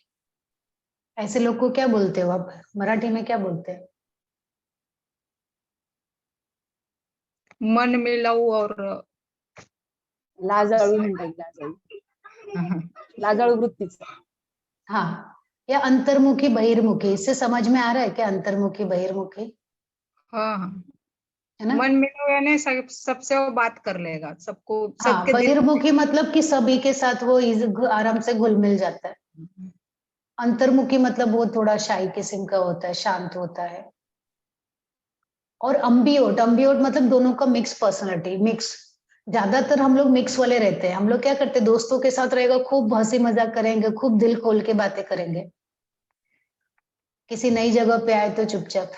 A: ऐसे लोग को क्या बोलते हो आप, मराठी में क्या बोलते हैं?
B: मन मिलाऊ और
C: लाजाळू म्हणता येईल, लाजाळू, लाजाळू वृत्तीचा.
A: हाँ, या अंतर्मुखी बहिर्मुखी, इससे समझ में आ रहा है क्या, अंतर्मुखी बहिर्मुखी,
B: हाँ,
A: है ना?
B: मन मिलाऊ यानी सबसे वो बात कर लेगा, सबको,
A: हाँ,
B: सबके दिल
A: बहिर्मुखी मतलब कि सभी के साथ वो आराम से घुल मिल जाता है। अंतर्मुखी मतलब वो थोड़ा शाई किस्म का होता है, शांत होता है। और अम्बियोट, अम्बियोट मतलब दोनों का मिक्स पर्सनालिटी, मिक्स। ज्यादातर हम लोग मिक्स वाले रहते हैं। हम लोग क्या करते हैं, दोस्तों के साथ रहेगा, खूब हंसी मजाक करेंगे, खूब दिल खोल के बातें करेंगे। किसी नई जगह पे आए तो चुपचाप।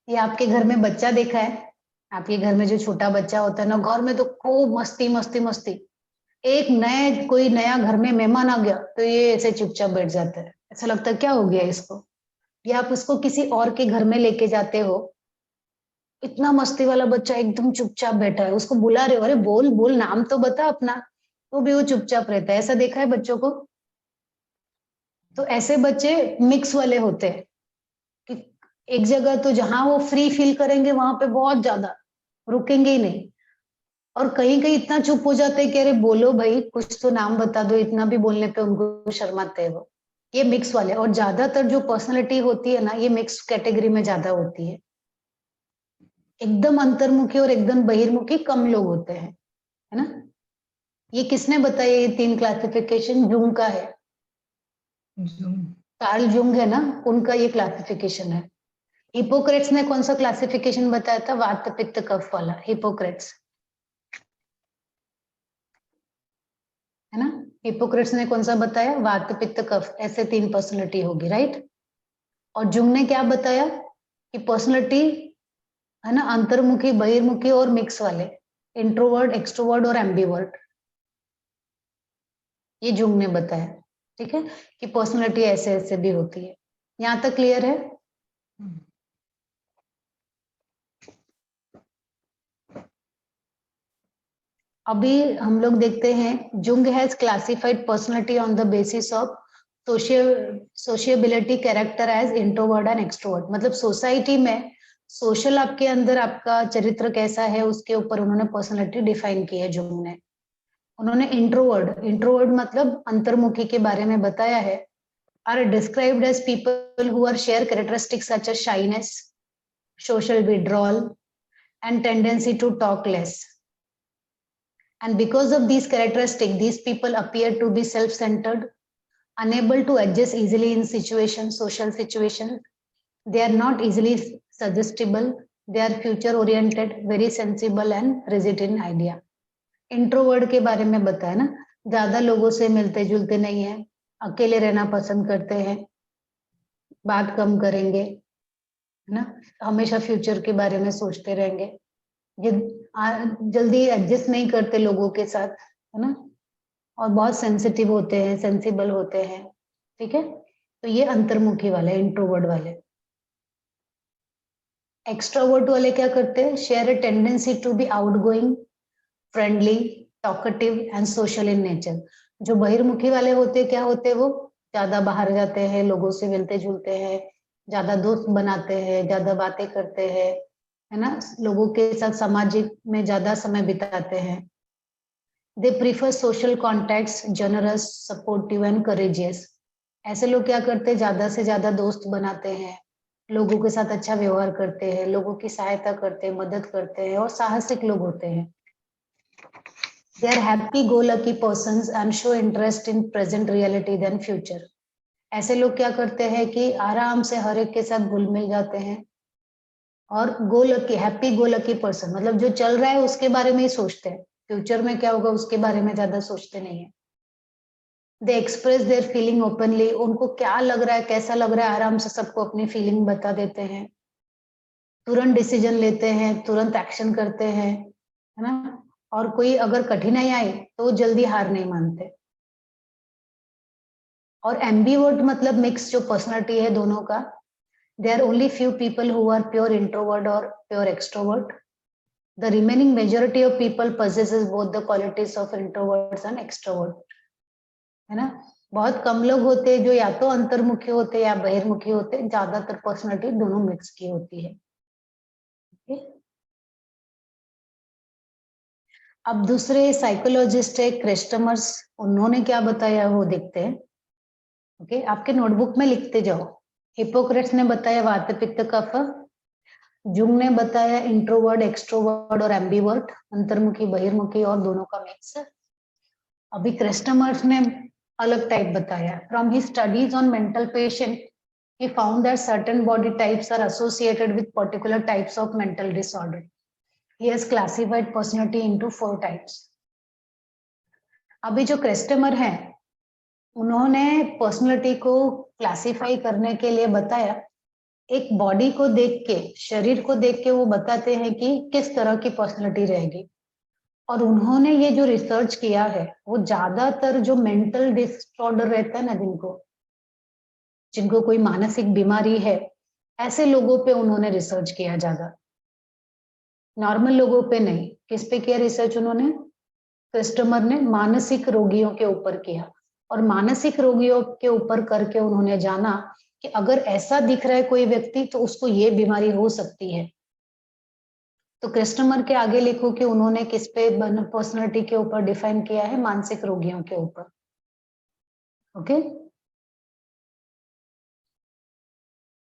A: ये आपके घर में बच्चा देखा है, आपके घर में जो छोटा बच्चा होता है ना, घर में तो खूब मस्ती मस्ती मस्ती। एक नए कोई नया घर में मेहमान आ गया तो ये ऐसे चुपचाप बैठ जाता है, ऐसा लगता है क्या हो गया इसको। या आप उसको किसी और के घर में लेके जाते हो, इतना मस्ती वाला बच्चा एकदम चुपचाप बैठा है, उसको बुला रहे हो, अरे बोल बोल, नाम तो बता अपना, तो भी वो चुपचाप रहता है। ऐसा देखा है बच्चों को? तो ऐसे बच्चे मिक्स वाले होते हैं कि एक जगह तो जहां वो फ्री फील करेंगे वहां पे बहुत ज्यादा रुकेंगे ही नहीं, और कहीं कहीं इतना चुप हो जाते हैं कि अरे बोलो भाई, कुछ तो नाम बता दो, इतना भी बोलने पे उनको शर्माते हैं वो। ये मिक्स वाले, और ज्यादातर जो पर्सनालिटी होती है ना, ये मिक्स कैटेगरी में ज्यादा होती है। एकदम अंतर्मुखी और एकदम बहिर्मुखी कम लोग होते हैं, है ना? ये किसने बताया? ये 3 क्लासिफिकेशन जुंग का है, कार्ल जुंग है ना, उनका ये क्लासिफिकेशन है। हिपोक्रेट्स ने कौन सा क्लासिफिकेशन बताया था? वात पित्त कफ वाला, हिपोक्रेट्स, है ना? हिपोक्रेट्स ने कौन सा बताया? वात पित्त कफ, ऐसे 3 पर्सनालिटी होगी, राइट? और जुंग ने क्या बताया कि पर्सनालिटी, है ना, अंतर्मुखी बहिर्मुखी और मिक्स वाले, इंट्रोवर्ट एक्सट्रोवर्ट और एम्बिवर्ट, ये जुंग ने बताया। ठीक है, कि पर्सनालिटी ऐसे ऐसे भी होती है। यहाँ तक क्लियर है? अभी हम लोग देखते हैं, Jung has classified personality on the basis of sociability character as introvert and extrovert. मतलब सोसाइटी में सोशल आपके अंदर आपका चरित्र कैसा है, उसके ऊपर उन्होंने पर्सनालिटी डिफाइन की है जुंग ने। उन्होंने इंट्रोवर्ट मतलब अंतर्मुखी के बारे में बताया है, are described as people who are share characteristics such as shyness, social withdrawal, and tendency to talk less. And because of these characteristics, these people appear to be self-centered, unable to adjust easily in situations, social situations. They are not easily suggestible. They are future-oriented, very sensible, and rigid in idea. Introvert के बारे में बताया ना, ज्यादा लोगों से मिलते जुलते नहीं है, अकेले रहना पसंद करते हैं, बात कम करेंगे, है ना, हमेशा फ्यूचर के बारे में सोचते रहेंगे, जल्दी एडजस्ट नहीं करते लोगों के साथ, है ना, और बहुत सेंसिटिव होते हैं, सेंसिबल होते हैं। ठीक है, तो ये अंतर्मुखी वाले, इंट्रोवर्ट वाले। एक्सट्रोवर्ट वाले क्या करते हैं? Share a tendency to be outgoing, friendly, talkative and social in nature. जो बहिर्मुखी वाले होते हैं, क्या होते हैं वो? ज्यादा बाहर जाते हैं, लोगों से मिलते जुलते हैं, ज्यादा दोस्त बनाते हैं, ज्यादा बातें करते हैं, है ना, लोगों के साथ सामाजिक में ज्यादा समय बिताते हैं। They prefer social contacts, generous, supportive and courageous. ऐसे लोग क्या करते हैं? ज्यादा से ज्यादा दोस्त बनाते हैं, लोगों के साथ अच्छा व्यवहार करते हैं, लोगों की सहायता करते हैं, मदद करते हैं, और साहसिक लोग होते हैं। They are happy-go-lucky persons and show interest in present reality than future. ऐसे लोग क्या करते हैं कि आराम से हर एक के साथ घुल मिल जाते हैं, और go lucky, happy go lucky person मतलब जो चल रहा है उसके बारे में ही सोचते हैं, फ्यूचर में क्या होगा उसके बारे में ज्यादा सोचते नहीं है। दे एक्सप्रेस देयर फीलिंग ओपनली, उनको क्या लग रहा है, कैसा लग रहा है, आराम से सबको अपनी फीलिंग बता देते हैं। तुरंत डिसीजन लेते हैं, तुरंत एक्शन करते हैं, है ना, और कोई अगर कठिनाई आए तो जल्दी हार नहीं मानते। और एम्बीवर्ट मतलब मिक्स जो पर्सनालिटी है दोनों का, there are only few people who are pure introvert or pure extrovert. The remaining majority of people possesses both the qualities of introverts and extrovert, है ना। बहुत कम लोग होते हैं जो या तो अंतर्मुखी होते हैं या बहिर्मुखी होते हैं, ज्यादातर पर्सनालिटी दोनों मिक्स की होती है। ओके, अब दूसरे साइकोलॉजिस्ट है क्रेस्टमर्स, उन्होंने क्या बताया वो देखते हैं। ओके, आपके नोटबुक में लिखते जाओ। हिपोक्रेट्स ने बताया वात पित्त कफ, जुंग ने बताया इंट्रोवर्ड एक्सट्रोवर्ड और एम्बीवर्ट, अंतर्मुखी बहिर्मुखी और दोनों का मिक्स। अभी क्रेस्टमर्स ने अलग टाइप बताया। From his studies on mental patient he found that certain body types are associated with particular types of mental disorder. He has classified personality into 4 types. अभी जो क्रेस्टमर हैं उन्होंने पर्सनालिटी को क्लासिफाई करने के लिए बताया, एक बॉडी को देख के, शरीर को देख के वो बताते हैं कि किस तरह की पर्सनालिटी रहेगी। और उन्होंने ये जो रिसर्च किया है वो ज्यादातर जो मेंटल डिसऑर्डर रहता है ना, जिनको कोई मानसिक बीमारी है, ऐसे लोगों पे उन्होंने रिसर्च किया, ज्यादा नॉर्मल लोगों पे नहीं। किस पे किया रिसर्च उन्होंने? कस्टमर ने मानसिक रोगियों के ऊपर किया, और मानसिक रोगियों के ऊपर करके उन्होंने जाना कि अगर ऐसा दिख रहा है कोई व्यक्ति तो उसको ये बीमारी हो सकती है। तो कस्टमर के आगे लिखो कि उन्होंने किस पे पर्सनालिटी के ऊपर डिफाइन किया है, मानसिक रोगियों के ऊपर। ओके,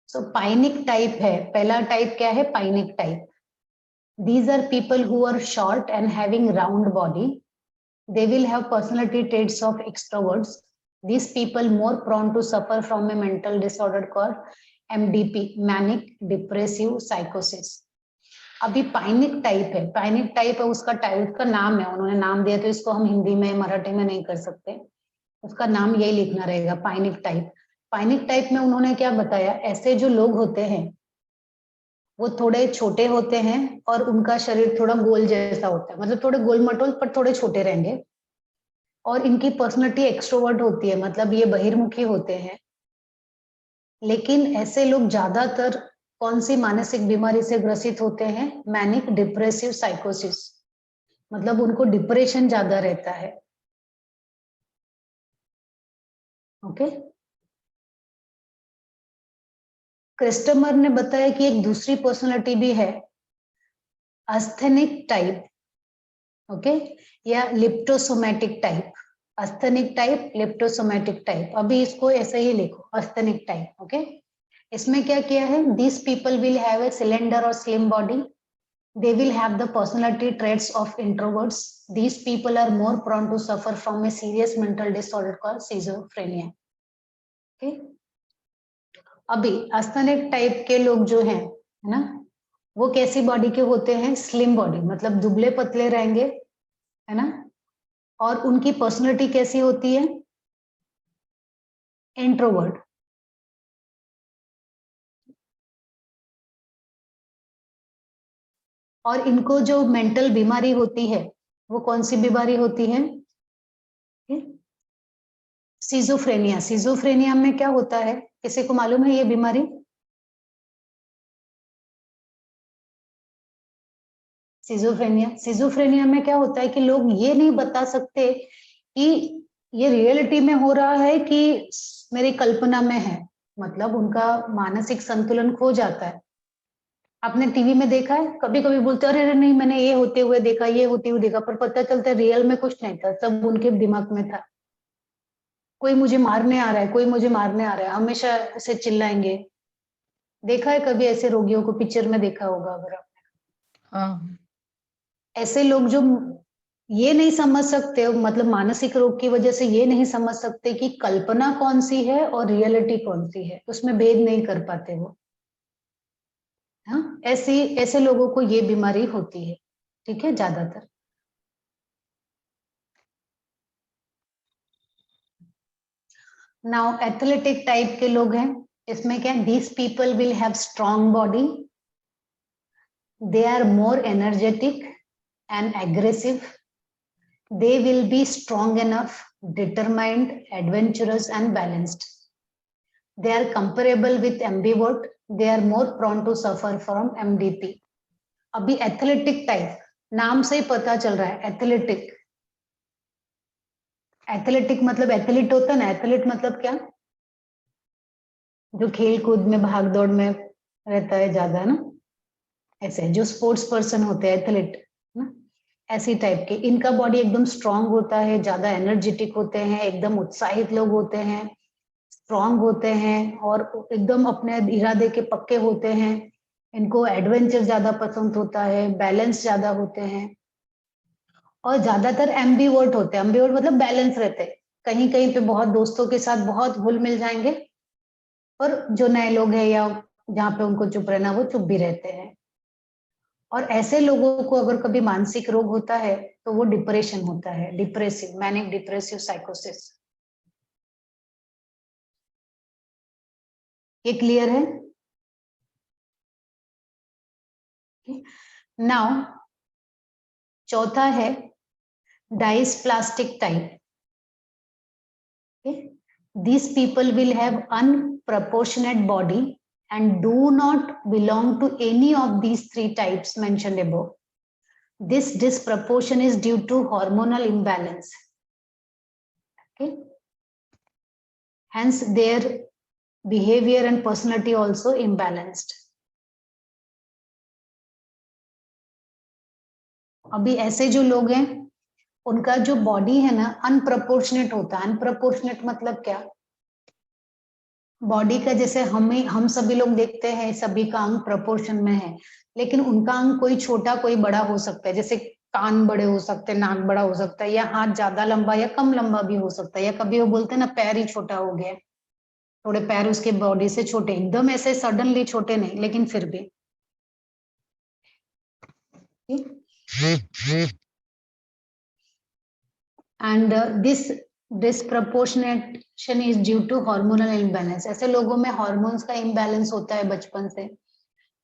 A: सो पाइनिक टाइप है, पहला टाइप क्या है? पाइनिक type. These are people who are short and having round body. They will have personality traits of extroverts. These people more prone to suffer from a mental disorder called MDP, manic depressive psychosis. अभी पाइनिक type है, पाइनिक type है, उसका type का नाम है, उन्होंने नाम दिया तो इसको हम हिंदी में मराठी में नहीं कर सकते, उसका नाम यही लिखना रहेगा, पाइनिक टाइप। पाइनिक टाइप में उन्होंने क्या बताया, ऐसे जो लोग होते हैं वो थोड़े छोटे होते हैं और उनका शरीर थोड़ा गोल जैसा होता है, मतलब थोड़े गोल मटोल पर थोड़े छोटे रहेंगे। और इनकी पर्सनालिटी एक्सट्रोवर्ट होती है, मतलब ये बहिर्मुखी होते हैं। लेकिन ऐसे लोग ज्यादातर कौन सी मानसिक बीमारी से ग्रसित होते हैं? मैनिक डिप्रेसिव साइकोसिस, मतलब उनको डिप्रेशन ज्यादा रहता है। ओके, कस्टमर ने बताया कि एक दूसरी पर्सनालिटी भी है, अस्थेनिक टाइप। ओके, या लिप्टोसोमैटिक टाइप। अस्थेनिक टाइप, लिप्टोसोमैटिक टाइप, अभी इसको ऐसे ही लिखो, अस्थेनिक टाइप। ओके, इसमें क्या किया है? This people will have a cylinder और slim body, they will have the personality traits of introverts, these people are more prone to suffer from a serious mental disorder called schizophrenia. Okay, अभी asthenic type के लोग जो हैं, है ना, वो कैसी बॉडी के होते हैं? स्लिम बॉडी, मतलब दुबले पतले रहेंगे, है ना। और उनकी पर्सनालिटी कैसी होती है? इंट्रोवर्ट। और इनको जो मेंटल बीमारी होती है वो कौन सी बीमारी होती है? सिजोफ्रेनिया। सिजोफ्रेनिया में क्या होता है, किसी को मालूम है ये बीमारी? सिजोफ्रेनिया, सिजोफ्रेनिया में क्या होता है कि लोग ये नहीं बता सकते कि ये रियलिटी में हो रहा है कि मेरी कल्पना में है, मतलब उनका मानसिक संतुलन खो जाता है। आपने टीवी में देखा है, कभी कभी बोलते हैं अरे नहीं मैंने ये होते हुए देखा, ये होते हुए देखा, पर पता चलता है रियल में कुछ नहीं था, सब उनके दिमाग में था। कोई मुझे मारने आ रहा है, कोई मुझे मारने आ रहा है, हमेशा ऐसे चिल्लाएंगे। देखा है कभी ऐसे रोगियों को? पिक्चर में देखा होगा अगर आप।
B: हाँ,
A: ऐसे लोग जो ये नहीं समझ सकते, मतलब मानसिक रोग की वजह से ये नहीं समझ सकते कि कल्पना कौन सी है और रियलिटी कौन सी है, उसमें भेद नहीं कर पाते वो। हाँ, ऐसे लोगों को ये बीमारी होती है, ठीक है, ज्यादातर। नाउ एथलेटिक टाइप के लोग हैं, इसमें क्या है? These people will have strong body, they are more energetic and aggressive, they will be strong enough, determined, adventurous and balanced. They are comparable with ambivert, they are more prone to suffer from MDP. अभी athletic type, नाम से ही पता चल रहा है athletic, athletic मतलब athlete होता है ना, एथलीट मतलब क्या, जो खेल कूद में भाग दौड़ में रहता है ज्यादा ना, ऐसे जो स्पोर्ट्स पर्सन होते हैं एथलीट ना, ऐसी टाइप के। इनका बॉडी एकदम स्ट्रांग होता है, ज्यादा एनर्जेटिक होते हैं, एकदम उत्साहित लोग होते हैं, स्ट्रांग होते हैं और एकदम अपने इरादे के पक्के होते हैं। इनको एडवेंचर ज्यादा पसंद होता है, बैलेंस ज्यादा होते हैं और ज्यादातर एम्बीवर्ट होते हैं। एम्बीवर्ट मतलब बैलेंस रहते हैं, कहीं कहीं पे बहुत दोस्तों के साथ बहुत घुल मिल जाएंगे और जो नए लोग हैं या जहाँ पे उनको चुप रहना वो चुप भी रहते हैं। और ऐसे लोगों को अगर कभी मानसिक रोग होता है तो वो डिप्रेशन होता है, डिप्रेसिव, मैनिक डिप्रेसिव साइकोसिस। ये क्लियर है? नाउ चौथा है डाइस्प्लास्टिक type. These people will have unproportionate body and do not belong to any of these three types mentioned above. This disproportion is due to hormonal imbalance. Okay. Hence their behavior and personality also imbalanced. अभी ऐसे जो लोग हैं उनका जो body है ना अनप्रपोर्शनेट होता है। अनप्रपोर्शनेट मतलब क्या, बॉडी का जैसे हम सभी लोग देखते हैं सभी का अंग प्रपोर्शन में है, लेकिन उनका अंग कोई छोटा कोई बड़ा हो सकता है। जैसे कान बड़े हो सकते हैं, नाक बड़ा हो सकता है, या हाथ ज्यादा लंबा या कम लंबा भी हो सकता है, या कभी वो बोलते हैं ना पैर ही छोटा हो गया, थोड़े पैर उसके बॉडी से छोटे, एकदम ऐसे सडनली छोटे नहीं लेकिन फिर भी। And this disproportionation is due to hormonal imbalance. ऐसे लोगों में हार्मोन्स का इम्बैलेंस होता है बचपन से,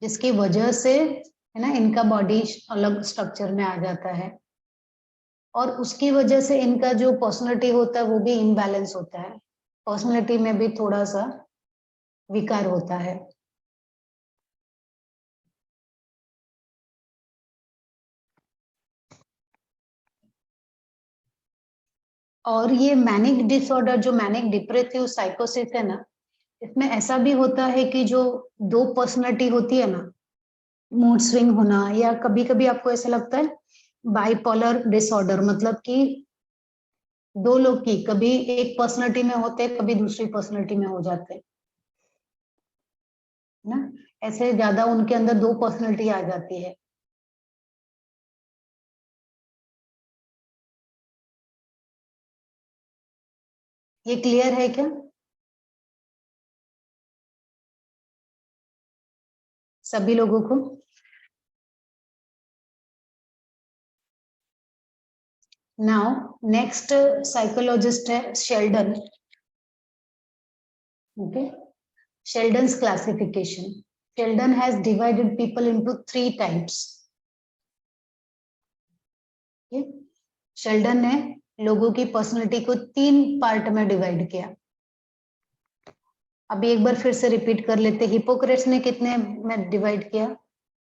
A: जिसकी वजह से है ना इनका बॉडी अलग स्ट्रक्चर में आ जाता है और उसकी वजह से इनका जो पर्सनालिटी होता है वो भी इम्बैलेंस होता है, पर्सनालिटी में भी थोड़ा सा विकार होता है। और ये मैनिक डिसऑर्डर, जो मैनिक डिप्रेसिव साइकोसिस है ना, इसमें ऐसा भी होता है कि जो दो पर्सनालिटी होती है ना, मूड स्विंग होना, या कभी कभी आपको ऐसा लगता है बाइपोलर डिसऑर्डर, मतलब कि दो लोग की कभी एक पर्सनालिटी में होते हैं कभी दूसरी पर्सनालिटी में हो जाते हैं ना, ऐसे ज्यादा उनके अंदर दो पर्सनालिटी आ जाती है। ये क्लियर है क्या सभी लोगों को? नाउ नेक्स्ट साइकोलॉजिस्ट है Sheldon. Okay, Sheldon's classification. Sheldon has divided people into 3 types. Sheldon ने लोगों की पर्सनालिटी को 3 पार्ट में डिवाइड किया। अभी एक बार फिर से रिपीट कर लेते। हिपोक्रेट्स ने कितने में डिवाइड किया?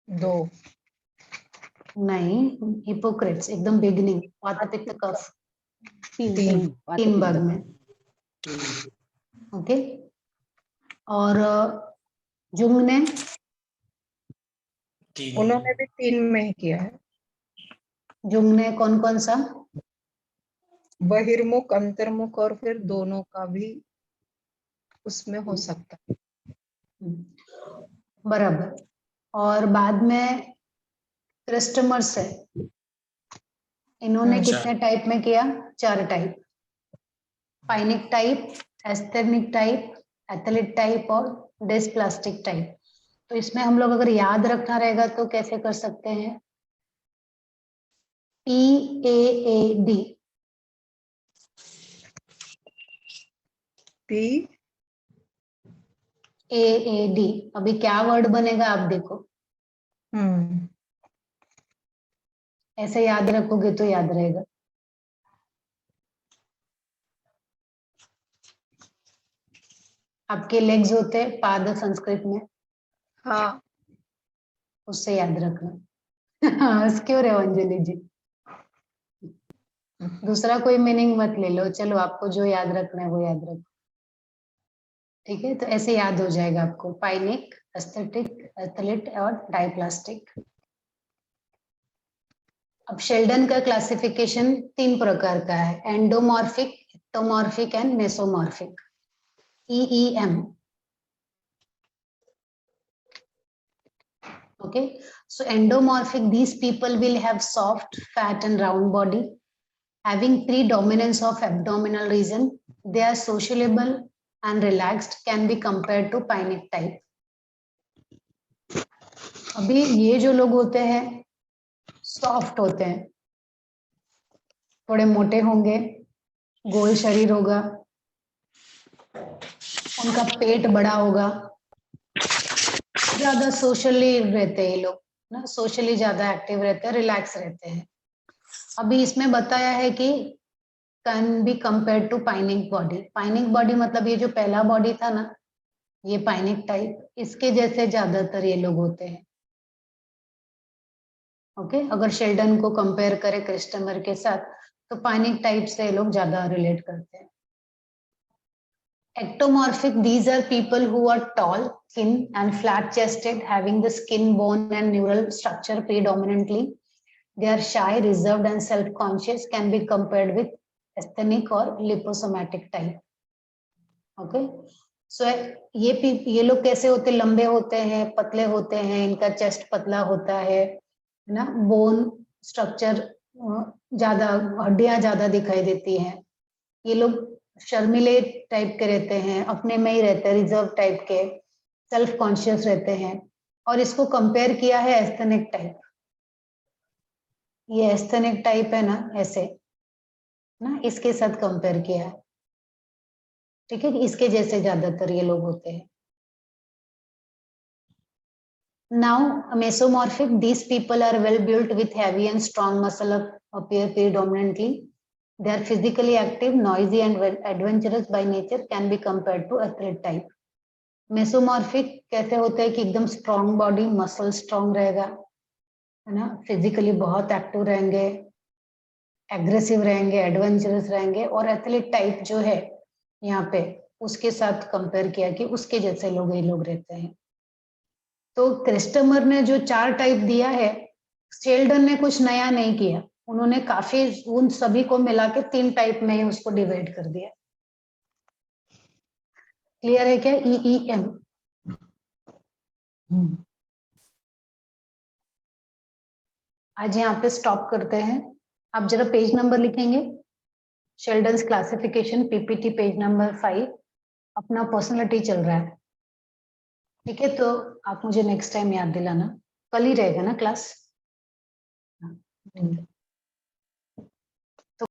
B: 2।
A: नहीं, हिपोक्रेट्स एकदम बिगिनिंग, वात पित्त कफ, 3 भाग में। ओके, और जुंग ने
B: उन्होंने भी 3 में ही किया है।
A: जुंग ने कौन कौन सा?
B: बहिर्मुख, अंतर्मुख और फिर दोनों का भी उसमें हो सकता है।
A: बराबर। और बाद में क्रिस्टमर्स है, इन्होंने कितने टाइप में किया? 4 type, pyknic type, asthenic type, athlete type और डिस्प्लास्टिक टाइप। तो इसमें हम लोग अगर याद रखना रहेगा तो कैसे कर सकते हैं? PAAD। AAD अभी क्या वर्ड बनेगा आप देखो, ऐसे याद रखोगे तो याद रहेगा। आपके लेग्स होते हैं पाद संस्कृत में,
B: हाँ,
A: उससे याद रखना। हाँ, क्यों रे अंजलि जी? दूसरा कोई मीनिंग मत ले लो, चलो आपको जो याद रखना है वो याद रखो, ठीक है। तो ऐसे याद हो जाएगा आपको, पाइनिक, एस्थेटिक, एथलीट और डाइप्लास्टिक। अब शेल्डन का क्लासिफिकेशन 3 प्रकार का है, endomorphic, ectomorphic and mesomorphic, EEM। Okay, so endomorphic, these people will have soft, fat and round body, having predominance of abdominal region. They are sociable and relaxed, can be compared to Pinnic type. अभी ये जो लोग होते हैं soft होते हैं, थोड़े मोटे होंगे, गोल शरीर होगा, उनका पेट बड़ा होगा, ज्यादा सोशली रहते हैं ये लोग ना, सोशली ज्यादा एक्टिव रहते हैं, रिलैक्स रहते हैं। अभी इसमें बताया है कि can be compare to pyknic body. Pyknic body मतलब ये जो पहला बॉडी था ना, ये पाइनिक टाइप, इसके जैसे ज्यादातर ये लोग होते हैं। ओके, अगर शेल्डन को कंपेयर करें क्रिस्टमर के साथ तो पाइनिक टाइप से ये लोग ज्यादा रिलेट करते हैं। Ectomorphic, these are people who are tall, thin and flat chested, having the skin, bone and neural structure predominantly. They are shy, reserved and self-conscious, can be compared with asthenic or liposomatic type. Okay, so ये लोग कैसे होते हैं, लंबे होते हैं, पतले होते हैं, इनका चेस्ट पतला होता है ना, बोन स्ट्रक्चर ज्यादा, हड्डियां ज्यादा दिखाई देती हैं। ये लोग शर्मिले टाइप के रहते हैं, अपने में ही रहते हैं, रिजर्व टाइप के, सेल्फ कॉन्शियस रहते हैं। और इसको कंपेयर किया है एस्थेनिक टाइप, ये एस्थेनिक टाइप है ना, ऐसे ना, इसके साथ कंपेयर किया है, ठीक है। इसके जैसे ज्यादातर ये लोग होते हैं। Now mesomorphic, these people are well built with heavy and strong muscle appear predominantly. They are physically active, noisy and adventurous by nature, can be compared to athlete type. Mesomorphic कैसे होते हैं कि एकदम स्ट्रॉन्ग बॉडी, मसल स्ट्रॉन्ग रहेगा, है ना, physically बहुत active रहेंगे, एग्रेसिव रहेंगे, एडवेंचरस रहेंगे। और एथलीट टाइप जो है यहाँ पे, उसके साथ कंपेयर किया कि उसके जैसे लोग ये लोग रहते हैं। तो क्रिस्टमर ने जो 4 टाइप दिया है, शेल्डन ने कुछ नया नहीं किया, उन्होंने काफी उन सभी को मिला के 3 टाइप में ही उसको डिवाइड कर दिया। क्लियर है क्या? EEM। आज यहाँ पे स्टॉप करते हैं। आप जरा पेज नंबर लिखेंगे, शेल्डन्स क्लासिफिकेशन PPT पेज नंबर 5, अपना पर्सनालिटी चल रहा है, ठीक है। तो आप मुझे नेक्स्ट टाइम याद दिलाना, कल ही रहेगा ना क्लास?